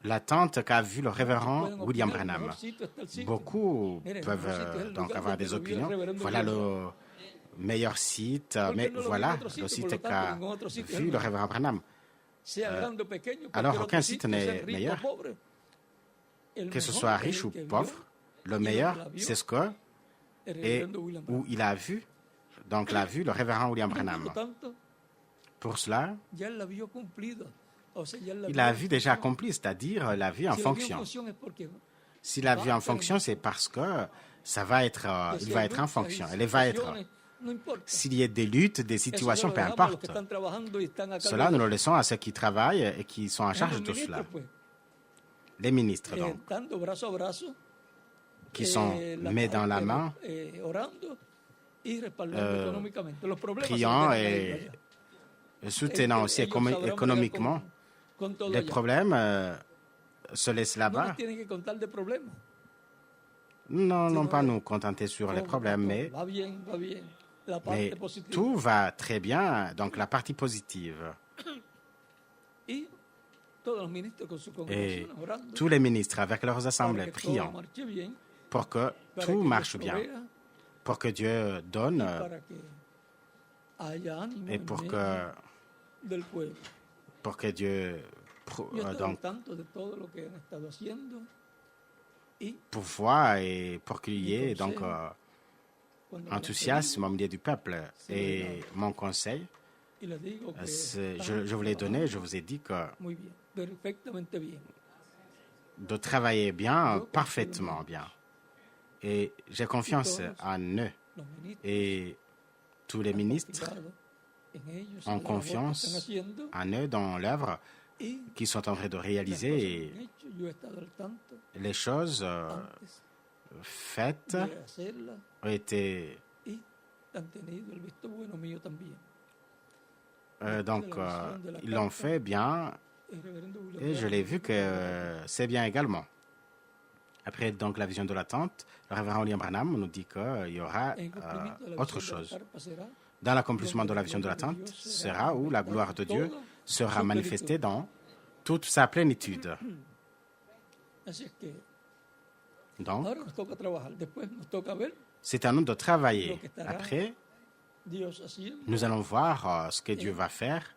la tente qu'a vue le révérend William Branham. Beaucoup peuvent donc avoir des opinions. Voilà le meilleur site, mais voilà le site qu'a vu le révérend Branham. Alors aucun site n'est meilleur. Que ce soit riche ou pauvre, le meilleur, c'est ce que et où il a vu donc l'a vu le révérend William Branham. Pour cela, il a vu déjà accompli, c'est-à-dire la vie en fonction. Si la vie en fonction, c'est parce que ça va être, il va être en fonction. Elle va être. S'il y a des luttes, des situations, peu importe. Cela, nous le laissons à ceux qui travaillent et qui sont en charge de tout cela. Les ministres, donc, qui sont main dans la main, priant et soutenant aussi économiquement. Les problèmes se laissent là-bas. Non pas nous contenter sur les problèmes, mais tout va très bien, donc la partie positive. Et tous les ministres avec leurs assemblées priant pour que tout marche bien, pour que Dieu donne et pour que Dieu donc pouvoir et pour qu'il y ait donc enthousiasme au milieu du peuple. Et mon conseil, je vous l'ai donné, je vous ai dit que de travailler bien, parfaitement bien. Et j'ai confiance en eux. Et tous les ministres ont confiance en eux dans l'œuvre qu'ils sont en train de réaliser. Et les choses faites ont été donc ils l'ont fait bien et je l'ai vu que c'est bien également. Après donc la vision de l'attente, le révérend William Branham nous dit qu'il y aura autre chose. Dans l'accomplissement de la vision de l'attente sera où la gloire de Dieu sera manifestée dans toute sa plénitude. Donc, c'est à nous de travailler. Après, nous allons voir ce que Dieu va faire,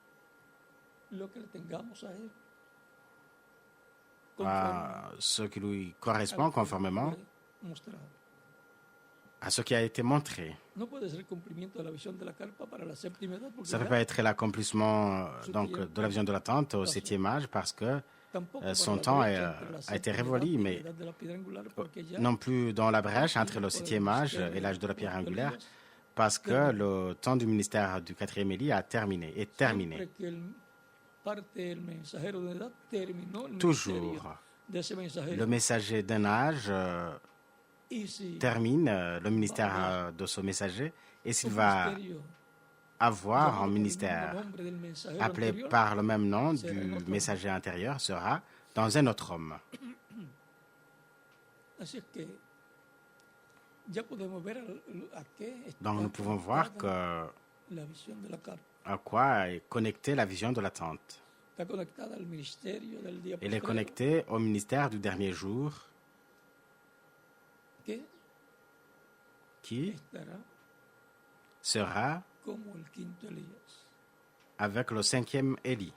ce qui lui correspond conformément à ce qui a été montré. Ça ne peut pas être l'accomplissement donc, de la vision de l'attente au 7e âge parce que son temps a été révolu, mais non plus dans la brèche entre le 7e âge et l'âge de la pierre angulaire, parce que le temps du ministère du 4e Élie est terminé. Toujours, le messager d'un âge termine le ministère de ce messager, et s'il va avoir un ministère appelé par le même nom du messager antérieur, sera dans un autre homme. Donc nous pouvons voir à quoi est connectée la vision de l'attente. Elle est connectée au ministère du dernier jour qui sera avec le 5e Élie.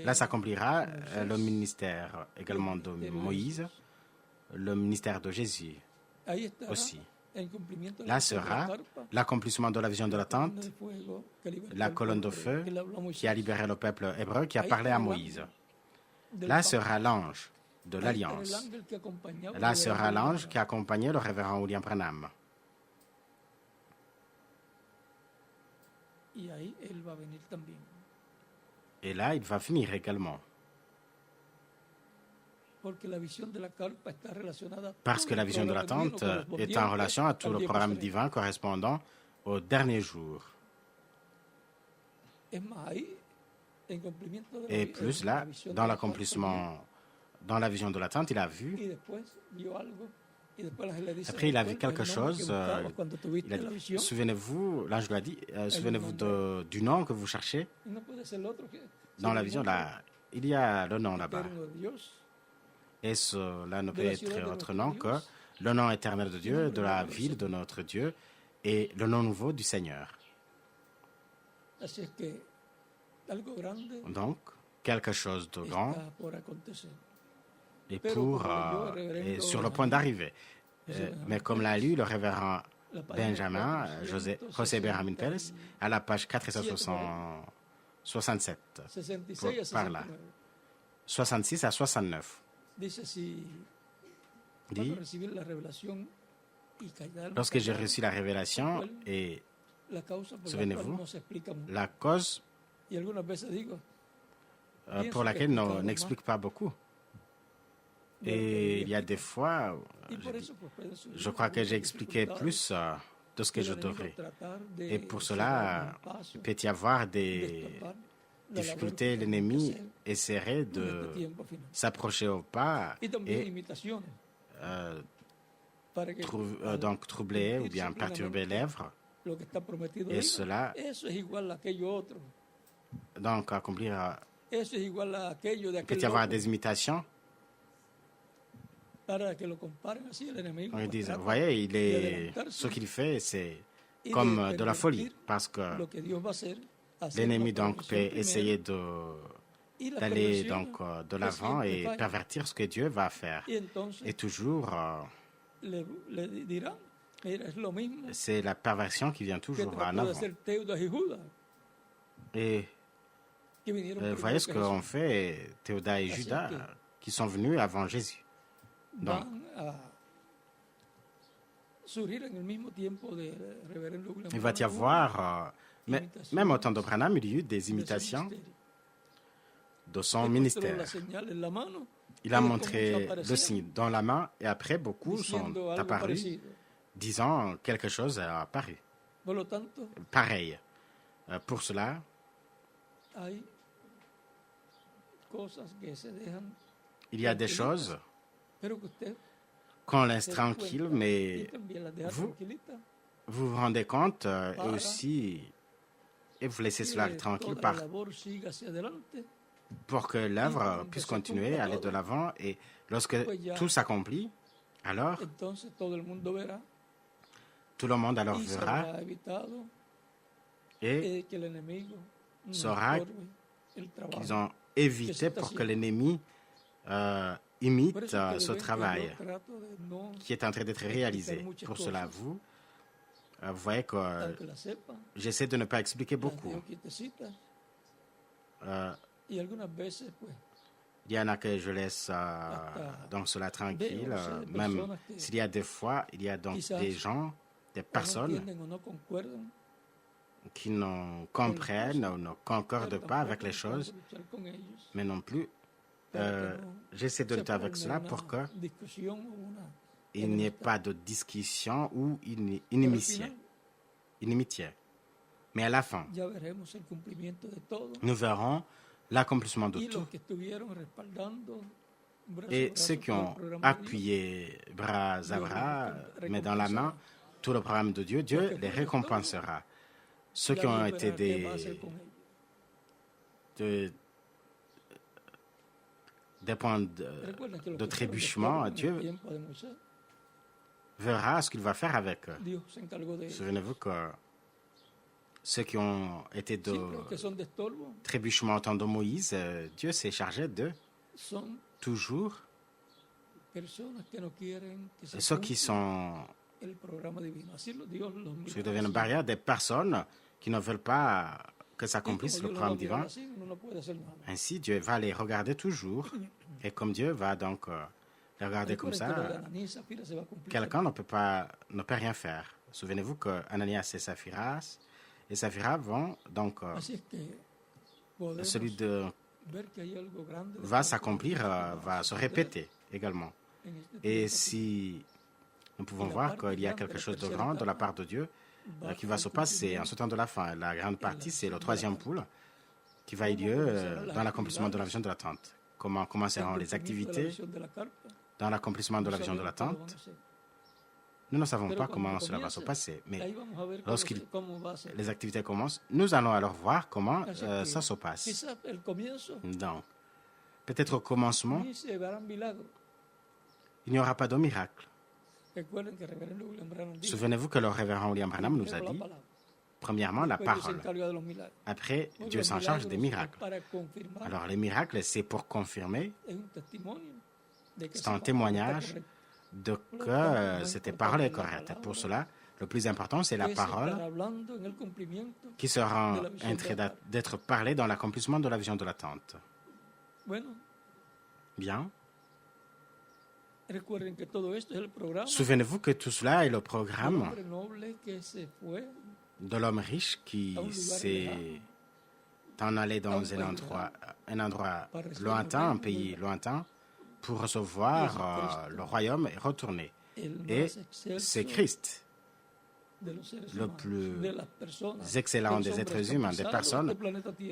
Là s'accomplira le ministère également de Moïse, le ministère de Jésus aussi. Là sera l'accomplissement de la vision de l'attente, la colonne de feu qui a libéré le peuple hébreu, qui a parlé à Moïse. Là sera l'ange de l'Alliance. Là sera l'ange qui accompagnait le révérend William Branham. Et là, il va venir également. Parce que la vision de l'attente est en relation à tout le programme divin correspondant au dernier jour. Et plus là, dans l'accomplissement, dans la vision de l'attente, il a vu. Après, il a vu quelque chose. Souvenez-vous, l'ange lui a dit, souvenez-vous du nom que vous cherchez. Dans la vision, là, il y a le nom là-bas. Et cela ne peut être autre nom que le nom éternel de Dieu, de la ville de notre Dieu et le nom nouveau du Seigneur. Donc, quelque chose de grand est sur le point d'arriver. Mais comme l'a lu le révérend Benjamin, José Benjamin Pérez, à la page 467, par là. 66 à 69. Dit, lorsque j'ai reçu la révélation, et souvenez-vous, la cause pour laquelle on n'explique pas beaucoup. Et il y a des fois, je crois que j'ai expliqué plus de ce que je devrais. Et pour cela, il peut y avoir des difficultés. L'ennemi essaierait de s'approcher au pas et donc troubler ou bien perturber l'œuvre. Et cela, donc accomplir, il peut y avoir des imitations. On dit, vous voyez, ce qu'il fait, c'est comme de la folie, parce que l'ennemi donc peut essayer d'aller donc de l'avant et pervertir ce que Dieu va faire. Et toujours, c'est la perversion qui vient toujours en avant. Et vous voyez ce qu'ont fait Théoda et Judas, qui sont venus avant Jésus. Donc, il va y avoir, même au temps de Branham, il y a eu des imitations de son ministère. Il a montré le signe dans la main et après, beaucoup sont apparus, disant quelque chose a apparu. Pareil. Pour cela, il y a des choses qu'on laisse tranquille, mais vous vous rendez compte et aussi, et vous laissez cela tranquille pour que l'œuvre puisse continuer à aller de l'avant. Et lorsque tout s'accomplit, alors tout le monde alors verra et saura qu'ils ont évité pour que l'ennemi imite ce travail qui est en train d'être réalisé. Pour cela, vous voyez que j'essaie de ne pas expliquer beaucoup. Il y en a que je laisse donc cela tranquille, même s'il y a des fois, il y a donc des gens, des personnes qui ne comprennent ou ne concordent pas avec les choses, mais non plus j'essaie de lutter avec cela pour qu'il n'y ait pas de discussion ou inimitié. Mais à la fin, nous verrons l'accomplissement de tout. Et ceux qui ont appuyé bras à bras, mais dans la main, tout le programme de Dieu, Dieu les récompensera. Ceux qui ont été des points de trébuchement, Dieu verra ce qu'il va faire avec eux. Souvenez-vous que ceux qui ont été de trébuchement au temps de Moïse, Dieu s'est chargé d'eux. Toujours, ceux qui sont, ceux qui deviennent une barrière, des personnes qui ne veulent pas que s'accomplisse le programme divin. Ainsi, Dieu va les regarder toujours. Et comme Dieu va donc les regarder comme ça, quelqu'un ne peut rien faire. Souvenez-vous que Ananias et Saphiras vont donc, celui va s'accomplir, va se répéter également. Et si nous pouvons voir qu'il y a quelque chose de grand de la part de Dieu qui va se passer en ce temps de la fin. La grande partie, c'est le troisième poule qui va avoir lieu dans l'accomplissement de la vision de la tente. Comment commenceront les activités dans l'accomplissement de la vision de la tente? Nous ne savons pas comment cela va se passer, mais lorsque les activités commencent, nous allons alors voir comment ça se passe. Donc, peut-être au commencement, il n'y aura pas de miracle. Souvenez-vous que le révérend William Branham nous a dit, premièrement, la parole. Après, Dieu s'en charge des miracles. Alors, les miracles, c'est pour confirmer, c'est un témoignage de que cette parole est correcte. Pour cela, Le plus important, c'est la parole qui sera en train d'être parlée dans l'accomplissement de la vision de l'attente. Bien. Souvenez-vous que tout cela est le programme de l'homme riche qui s'est en allé dans un endroit lointain, un pays lointain, pour recevoir le royaume et retourner. Et c'est Christ, le plus excellent des êtres humains, des personnes,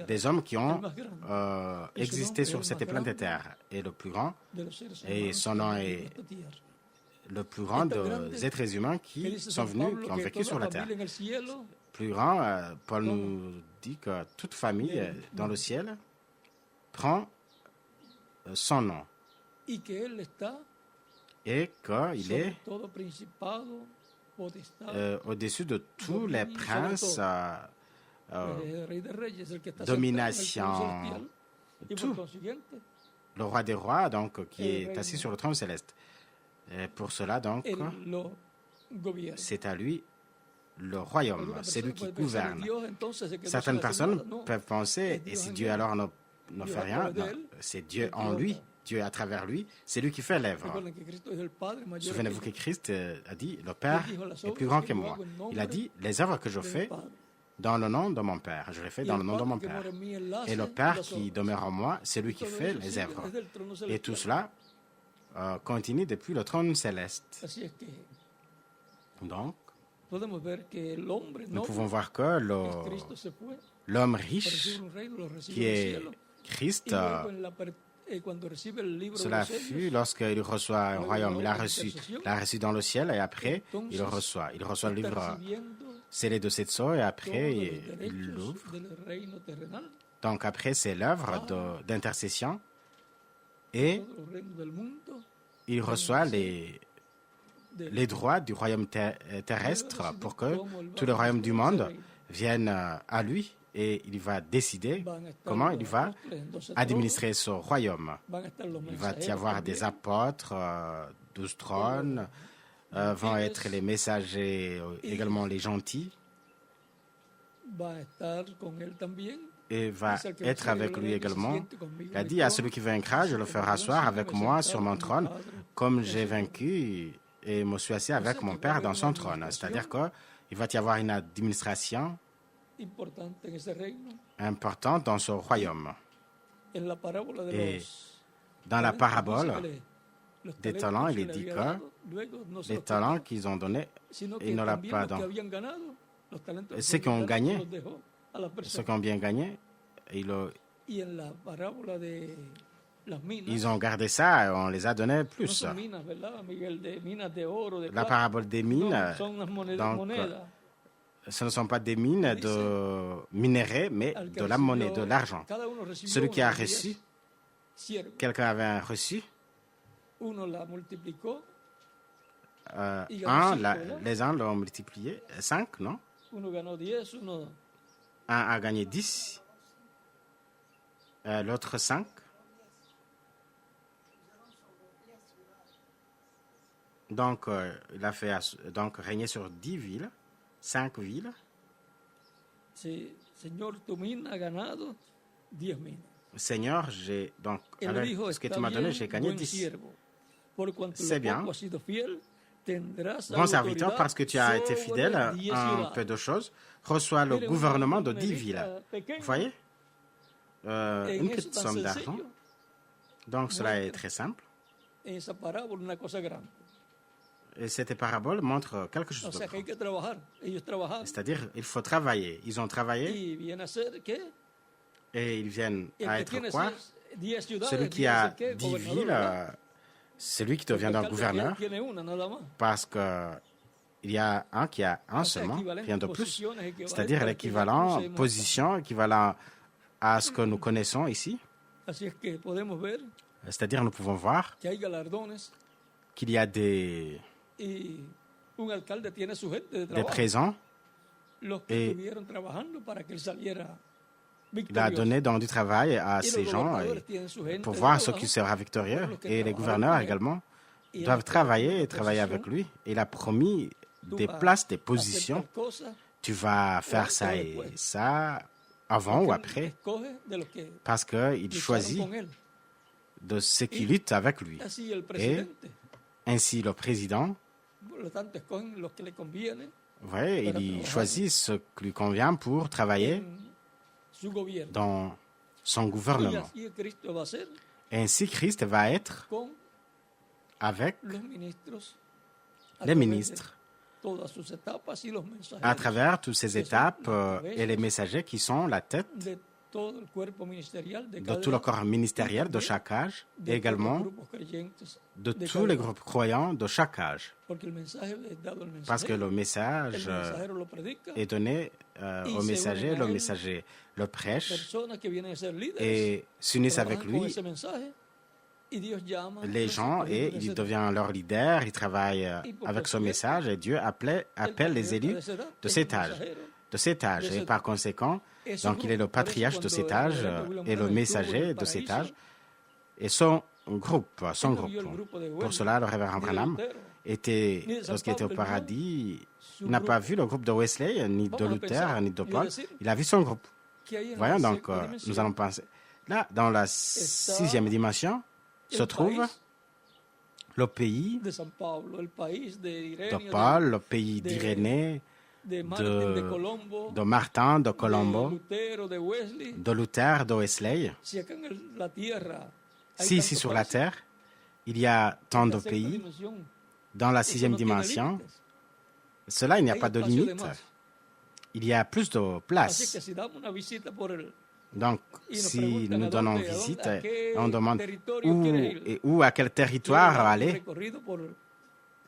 des hommes qui ont existé sur cette planète Terre, et le plus grand, et son nom est le plus grand des êtres humains qui sont venus, qui ont vécu sur la Terre. Plus grand, Paul nous dit que toute famille dans le ciel prend son nom et qu'il est au-dessus de tous les princes, domination, tout. Le roi des rois, donc, qui est assis sur le trône céleste. Et pour cela, donc, c'est à lui le royaume, c'est lui qui gouverne. Certaines personnes peuvent penser, et si Dieu alors ne fait rien, c'est Dieu en lui, Dieu à travers lui, c'est lui qui fait l'œuvre. Souvenez-vous que Christ a dit, le Père est plus grand que moi. Il a dit, les œuvres que je fais dans le nom de mon Père, je les fais dans le nom de mon Père. Et le Père qui demeure en moi, c'est lui qui fait les œuvres. Et tout cela continue depuis le trône céleste. Donc, nous pouvons voir que l'homme riche, qui est Christ, cela fut lorsqu'il reçoit un royaume. Il l'a reçu dans le ciel et après, il le reçoit. Il reçoit le livre scellé de cette sceaux et après, il l'ouvre. Donc après, c'est l'œuvre d'intercession et il reçoit les droits du royaume terrestre pour que tous les royaumes du monde viennent à lui et il va décider comment il va administrer ce royaume. Il va y avoir des apôtres, 12 trônes, vont être les messagers, également les gentils, et va être avec lui également. Il a dit à celui qui vaincra, je le ferai asseoir avec moi sur mon trône, comme j'ai vaincu et me suis assis avec mon Père dans son trône. C'est-à-dire qu'il va y avoir une administration importante dans ce royaume. Et dans la parabole des talents, il est dit que les talents qu'ils ont donnés, ils ne l'ont pas donné. Ceux qui ont gagné, ceux qui ont bien gagné, ils ont gardé ça et on les a donnés plus. La parabole des mines, donc, ce ne sont pas des mines de minerais, mais de la monnaie, de l'argent. Celui qui a reçu, quelqu'un avait reçu, les uns l'ont multiplié, 5, non? Un a gagné 10, l'autre 5. Donc, il a fait régner sur 10 villes, 5 villes. Seigneur, avec ce que tu m'as donné, j'ai gagné 10. C'est bien. Bon serviteur, parce que tu as été fidèle en peu de choses, reçois le gouvernement de 10 villes. Vous voyez? Une petite somme d'argent. Donc, cela est très simple. Et cette parabole montre quelque chose de grand. C'est-à-dire, il faut travailler. Ils ont travaillé et ils viennent à être quoi? Celui qui a 10 villes, c'est lui qui devient un gouverneur parce qu'il y a un qui a un seulement, rien de plus. C'est-à-dire l'équivalent, position équivalent à ce que nous connaissons ici. C'est-à-dire, nous pouvons voir qu'il y a des présents et il a donné dans du travail à ces gens pour voir ce qui sera victorieux. Et les gouverneurs également doivent travailler et travailler avec lui. Et il a promis des places, des positions. Tu vas faire ça et ça avant ou après, parce qu'il choisit de ceux qui luttent avec lui. Et ainsi, le président, il choisit ce qui lui convient pour travailler dans son gouvernement. Et ainsi, Christ va être avec les ministres à travers toutes ces étapes et les messagers qui sont la tête de tout le corps ministériel de chaque âge et également de tous les groupes croyants de chaque âge. Parce que le message est donné au messager, le messager le prêche et s'unissent avec lui. Les gens, et il devient leur leader, il travaille avec ce message et Dieu appelle les élus de cet âge. Et par conséquent, donc il est le patriarche de cet âge et le messager de cet âge et son groupe. Pour cela, le révérend Branham lorsqu'il était au paradis, il n'a pas vu le groupe de Wesley, ni de Luther, ni de Paul. Il a vu son groupe. Voyons donc, nous allons penser. Là, dans la 6e dimension, se trouve le pays de Paul, le pays d'Irénée, de Martin, de Colombo, de Luther, de Wesley. Si ici sur la terre, il y a tant de pays, dans la 6e dimension, cela, il n'y a pas de limite. Il y a plus de place. Donc, si nous donnons visite, on demande où à quel territoire aller.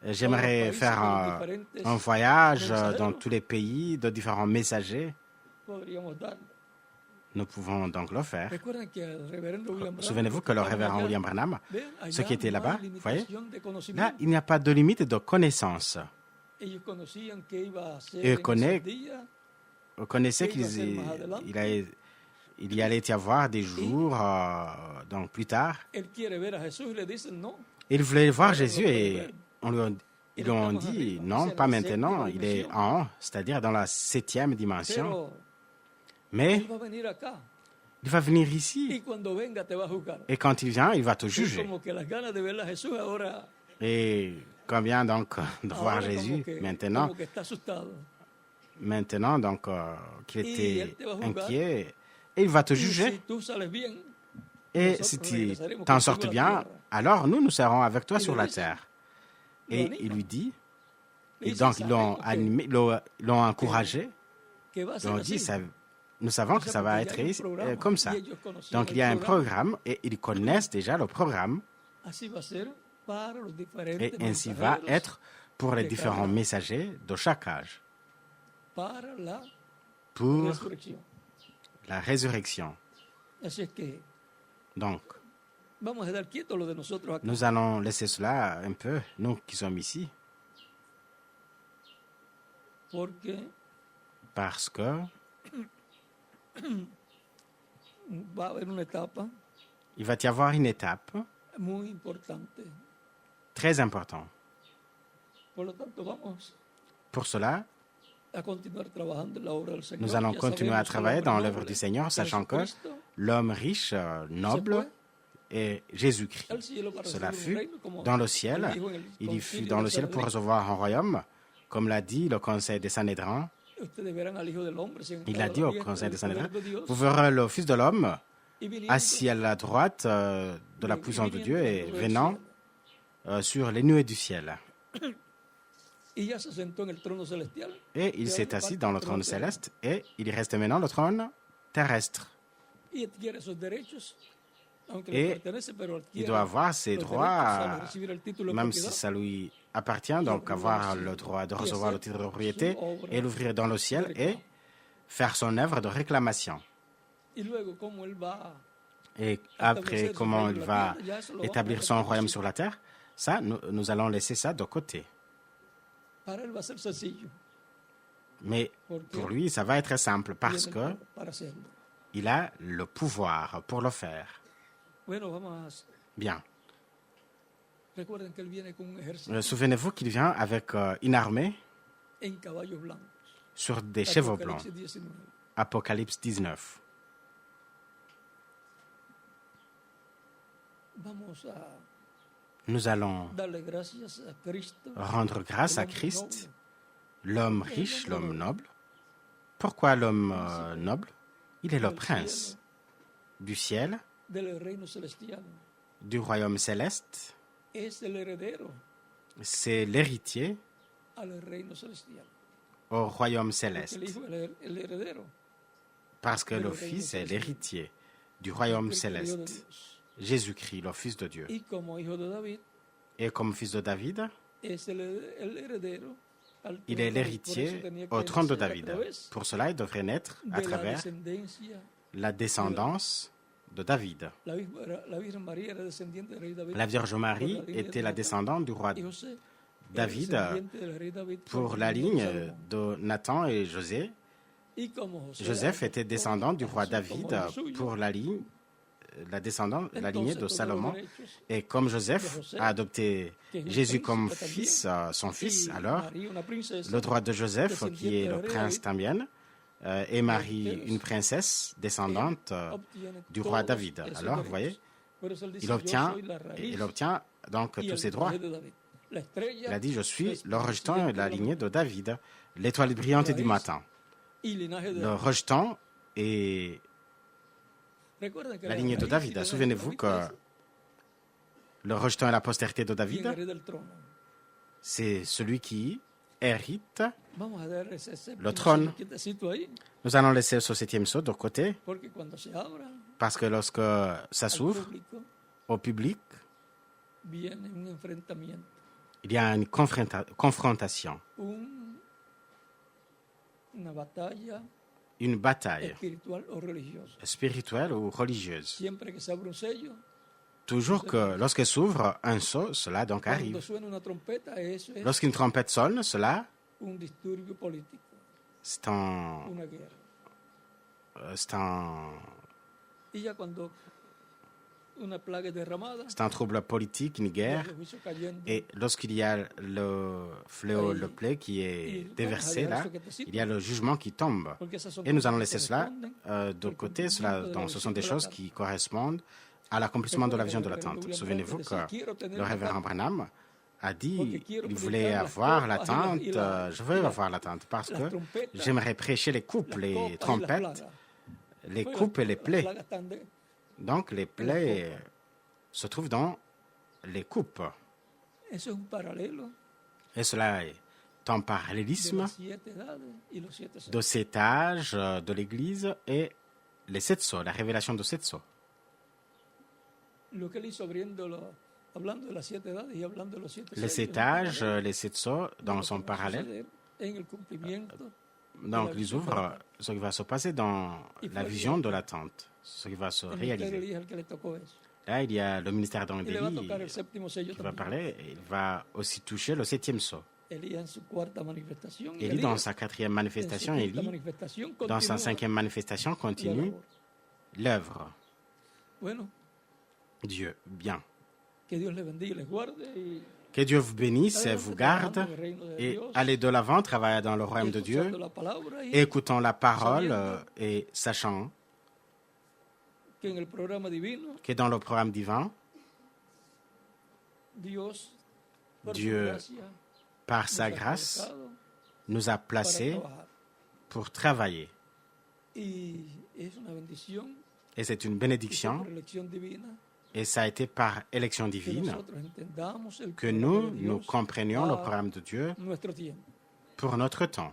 J'aimerais faire un voyage dans tous les pays de différents messagers. Nous pouvons donc le faire. Souvenez-vous que le révérend William Branham, ceux qui étaient là-bas, vous voyez, là, il n'y a pas de limite de connaissance. Eux connaissaient qu'il y allait y avoir des jours, donc plus tard. Ils voulaient voir Jésus et ils lui ont dit, non, pas maintenant, il est en haut, c'est-à-dire dans la 7e dimension. Mais il va venir ici. Et quand il vient, il va te juger. Et combien donc de voir Jésus maintenant donc qu'il était inquiet, et il va te juger. Et si tu t'en sortes bien, alors nous serons avec toi sur la terre. Et il lui dit, et donc ils l'ont animé, l'ont encouragé, ils ont dit, nous savons que ça va être comme ça. Donc il y a un programme et ils connaissent déjà le programme. Et ainsi va être pour les différents messagers de chaque âge. Pour la résurrection. Donc, nous allons laisser cela un peu, nous qui sommes ici. Parce que il va y avoir une étape très importante. Pour cela, nous allons continuer à travailler dans l'œuvre du Seigneur, sachant que l'homme riche, noble, est Jésus-Christ. Cela fut dans le ciel. Il fut dans le ciel pour recevoir un royaume, comme l'a dit le Conseil des Sanhédrins. Il a dit au Conseil des Sanhédrins, vous verrez le Fils de l'homme assis à la droite de la puissance de Dieu et venant sur les nuées du ciel. Et il s'est assis dans le trône céleste et il reste maintenant le trône terrestre. Et il doit avoir ses droits, même si ça lui appartient, donc avoir le droit de recevoir le titre de propriété et l'ouvrir dans le ciel et faire son œuvre de réclamation. Et après, comment il va établir son royaume sur la terre, ça, nous allons laisser ça de côté. Mais pour lui, ça va être simple parce que il a le pouvoir pour le faire. Bien. Souvenez-vous qu'il vient avec une armée. en caballos blancos. sur des chevaux blancs. Apocalipsis 19. Apocalypse 19. Vamos a Nous allons darle gracias a Cristo, rendre grâce à el hombre Christ, noble, l'homme riche, l'homme noble. Pourquoi l'homme noble? Il est le del prince cielo, du ciel, del reino celestial. du royaume céleste. Es el heredero C'est l'héritier al reino celestial. au royaume Porque céleste. el hijo es el heredero. Parce que le Fils est l'héritier du royaume Porque el Hijo de céleste. Dios. Jésus-Christ, le Fils de Dieu. Y como hijo de David, Et comme fils de David, es el heredero al il trono est de David. Por eso l'héritier tenía que au trône de nacer a David. través Pour cela, il devrait naître à de la travers descendencia. la descendance de David. La Virgen María era descendiente del rey David. La Vierge por Marie la línea était de la Natán. descendante du roi Y José era David descendiente del rey David por pour la la línea de ligne Salomón. de Nathan et José. Y como José Joseph adoptó était descendant du a roi Jesús David como hijo suyo, pour la lignée entonces de todos Salomon. los derechos Et comme Joseph de José, a adopté que es un Jésus príncipe comme también, fils, son fils, y alors María, una princesa, le droit de Joseph, descendiente qui est del le rey prince David, también, et Marie, ellos, une princesse descendante obtiene du roi todos David. esos Alors, vous derechos. voyez, Por eso él dice, il yo obtient, soy la raíz il obtient donc y tous el ses droits. linaje de David. La estrella, Il a dit, je suis la le rejeton et la siguiente de la lignée de David, l'étoile brillante du raíz matin. y linaje de Le David. rejeton et Recuerden que la la lignée de raíz y David. linaje de Souvenez-vous David que es le rejeton est la postérité de quien David. hereda el trono. C'est celui qui hérite. Vamos a dar ese séptimo Le trône. sello quietecito ahí, Nous allons laisser ce septième sceau de côté, porque cuando se abra parce que lorsque ça al s'ouvre público au public, viene un enfrentamiento, il y a une confrontation, una batalla une bataille espiritual o religiosa. spirituelle ou religieuse. Siempre que se abre un sello, Toujours que lorsque s'ouvre un sceau, cela donc cuando arrive. suena una trompeta, eso es Lorsqu'une trompette sonne, cela, un disturbio político, c'est un, una guerra. Y ya cuando una plaga es derramada, c'est un trouble politique, une ya guerre. el juicio cayendo, Et lorsqu'il y a le fléau, le plaie qui est déversé là, il y a le jugement qui tombe. porque esas son Et nous cosas allons que laisser cela corresponden de côté. Cela, donc, ce sont des choses qui correspondent à l'accomplissement de la vision de l'attente. Souvenez-vous que le révérend Branham a dit il voulait avoir l'attente. Je veux avoir l'attente parce que j'aimerais prêcher les coupes, les trompettes, les coupes et les plaies. Donc, les plaies se trouvent dans les coupes. Eso es un paralelo Et cela est un de parallélisme las 7 edades y los 7 de sellos. cet âge de l'Église et les 7 sceaux, la révélation de 7 sceaux. Lo que él hizo hablando de las 7 edades y hablando de los 7 Les sellos, 7 âges, les 7 sceaux, dans son va a parallèle, suceder en el cumplimiento. donc ils ouvrent ce qui va se passer dans la vision de l'attente, ce qui va se El misterio réaliser. Elías es el que le tocó eso. Là, il y a le ministère Y le va a d'Angélie tocar el séptimo sello qui va también. parler, et il va aussi toucher le 7e sceau. Elías en su cuarta manifestación. y Élie, dans Elías sa 4e en su manifestation, quinta Élie, manifestación dans sa continúa 5e manifestation, la continue labor. l'œuvre. Bueno, Dieu, bien. que Dios les bendiga y les guarde. Y Que Dieu vous bénisse et adelante vous trabajando garde, en el reino de et Dios, allez de l'avant, travaillez dans le royaume de Dieu, escuchando la palabra y écoutant la parole sabiendo et sachant que en el programa divino que dans le programme divin, Dios, por Dieu, su gracia, par nos sa ha grâce, colocado nous a para placés trabajar. pour travailler. Y es una bendición Et c'est une que bénédiction, por elección divina et ça a été par élection que divine nosotros entendamos el que programa de nous Dios comprenions le a programme de Dieu nuestro tiempo. pour notre temps.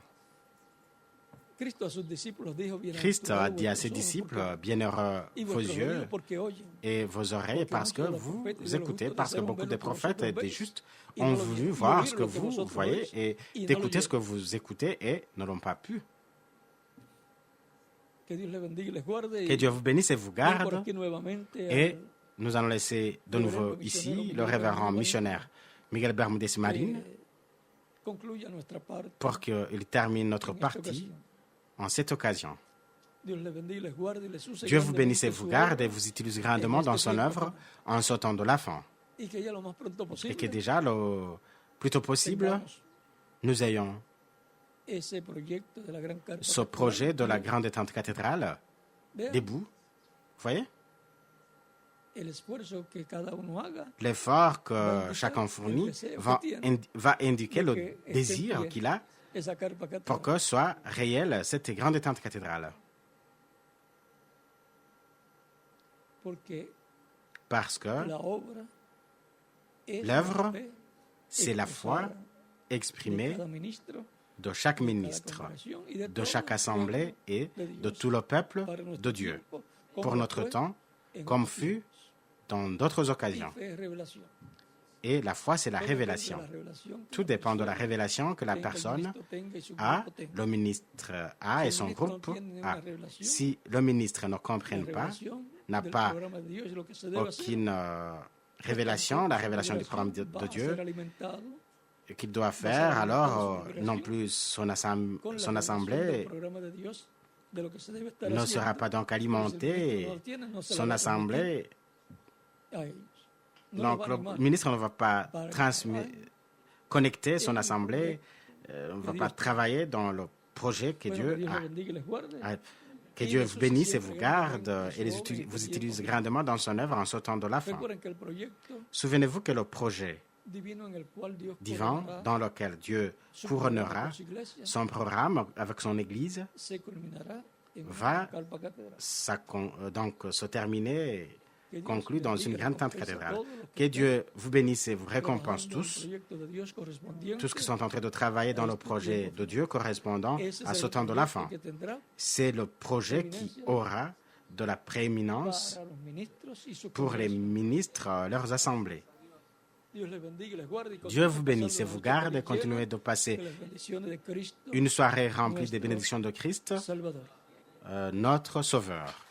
Cristo a sus discípulos dijo, Christ a "Bienaventurados dit à ses vuestros ojos disciples, porque- bienheureux y vos vuestros yeux oídos porque oyen". et vos oreilles, parce que vous écoutez, parce que beaucoup de prophètes et des justes y ont no lo voulu vieron, y voir oír ce que lo que vous vosotros voyez oís, et y no lo d'écouter ce que vieron. vous écoutez et ne l'ont pas pu. Que Dios les bendiga y les guarde. Que Dieu vous bénisse et vous y por garde. aquí nuevamente Et nous allons laisser de nouveau ici le révérend missionnaire Miguel Bermúdez Marín concluya nuestra parte pour qu'il termine notre en esta partie ocasión. en cette occasion. Dios les bendiga y les guarde y les use Dieu vous grandemente bénisse et en vous su garde et obra, vous utilise grandement dans son œuvre en ce temps de la fin. y que ya lo más pronto Et posible que déjà, le plus tôt possible, tengamos nous ayons ce projet de la grande et tente cathédrale debout. Vous voyez? L'effort que chacun fournit va indiquer le désir qu'il a pour que soit réelle cette grande et tente cathédrale. Parce que l'œuvre, c'est la foi exprimée de chaque ministre, de chaque assemblée et de tout le peuple de Dieu, pour notre temps, comme fut dans d'autres occasions. Et la foi, c'est la révélation. Tout dépend de la révélation que la personne a, le ministre a et son groupe a. Si le ministre ne comprenne pas, n'a pas aucune révélation, la révélation du programme de Dieu qu'il doit faire, alors non plus son assemblée ne sera pas donc alimentée, son assemblée. Donc, le ministre ne va pas connecter son assemblée, ne va pas travailler dans le projet que Dieu a. Que Dieu vous bénisse et vous garde et vous utilise grandement dans son œuvre en ce temps de la fin. Souvenez-vous que le projet divin dans lequel Dieu couronnera son programme avec son Église va donc se terminer, conclu dans une grande tente cathédrale. Que Dieu vous bénisse et vous récompense tous qui sont en train de travailler dans le projet de Dieu correspondant à ce temps de la fin. C'est le projet qui aura de la prééminence pour les ministres, leurs assemblées. Dieu vous bénisse et vous garde et continuez de passer une soirée remplie des bénédictions de Christ, notre Sauveur.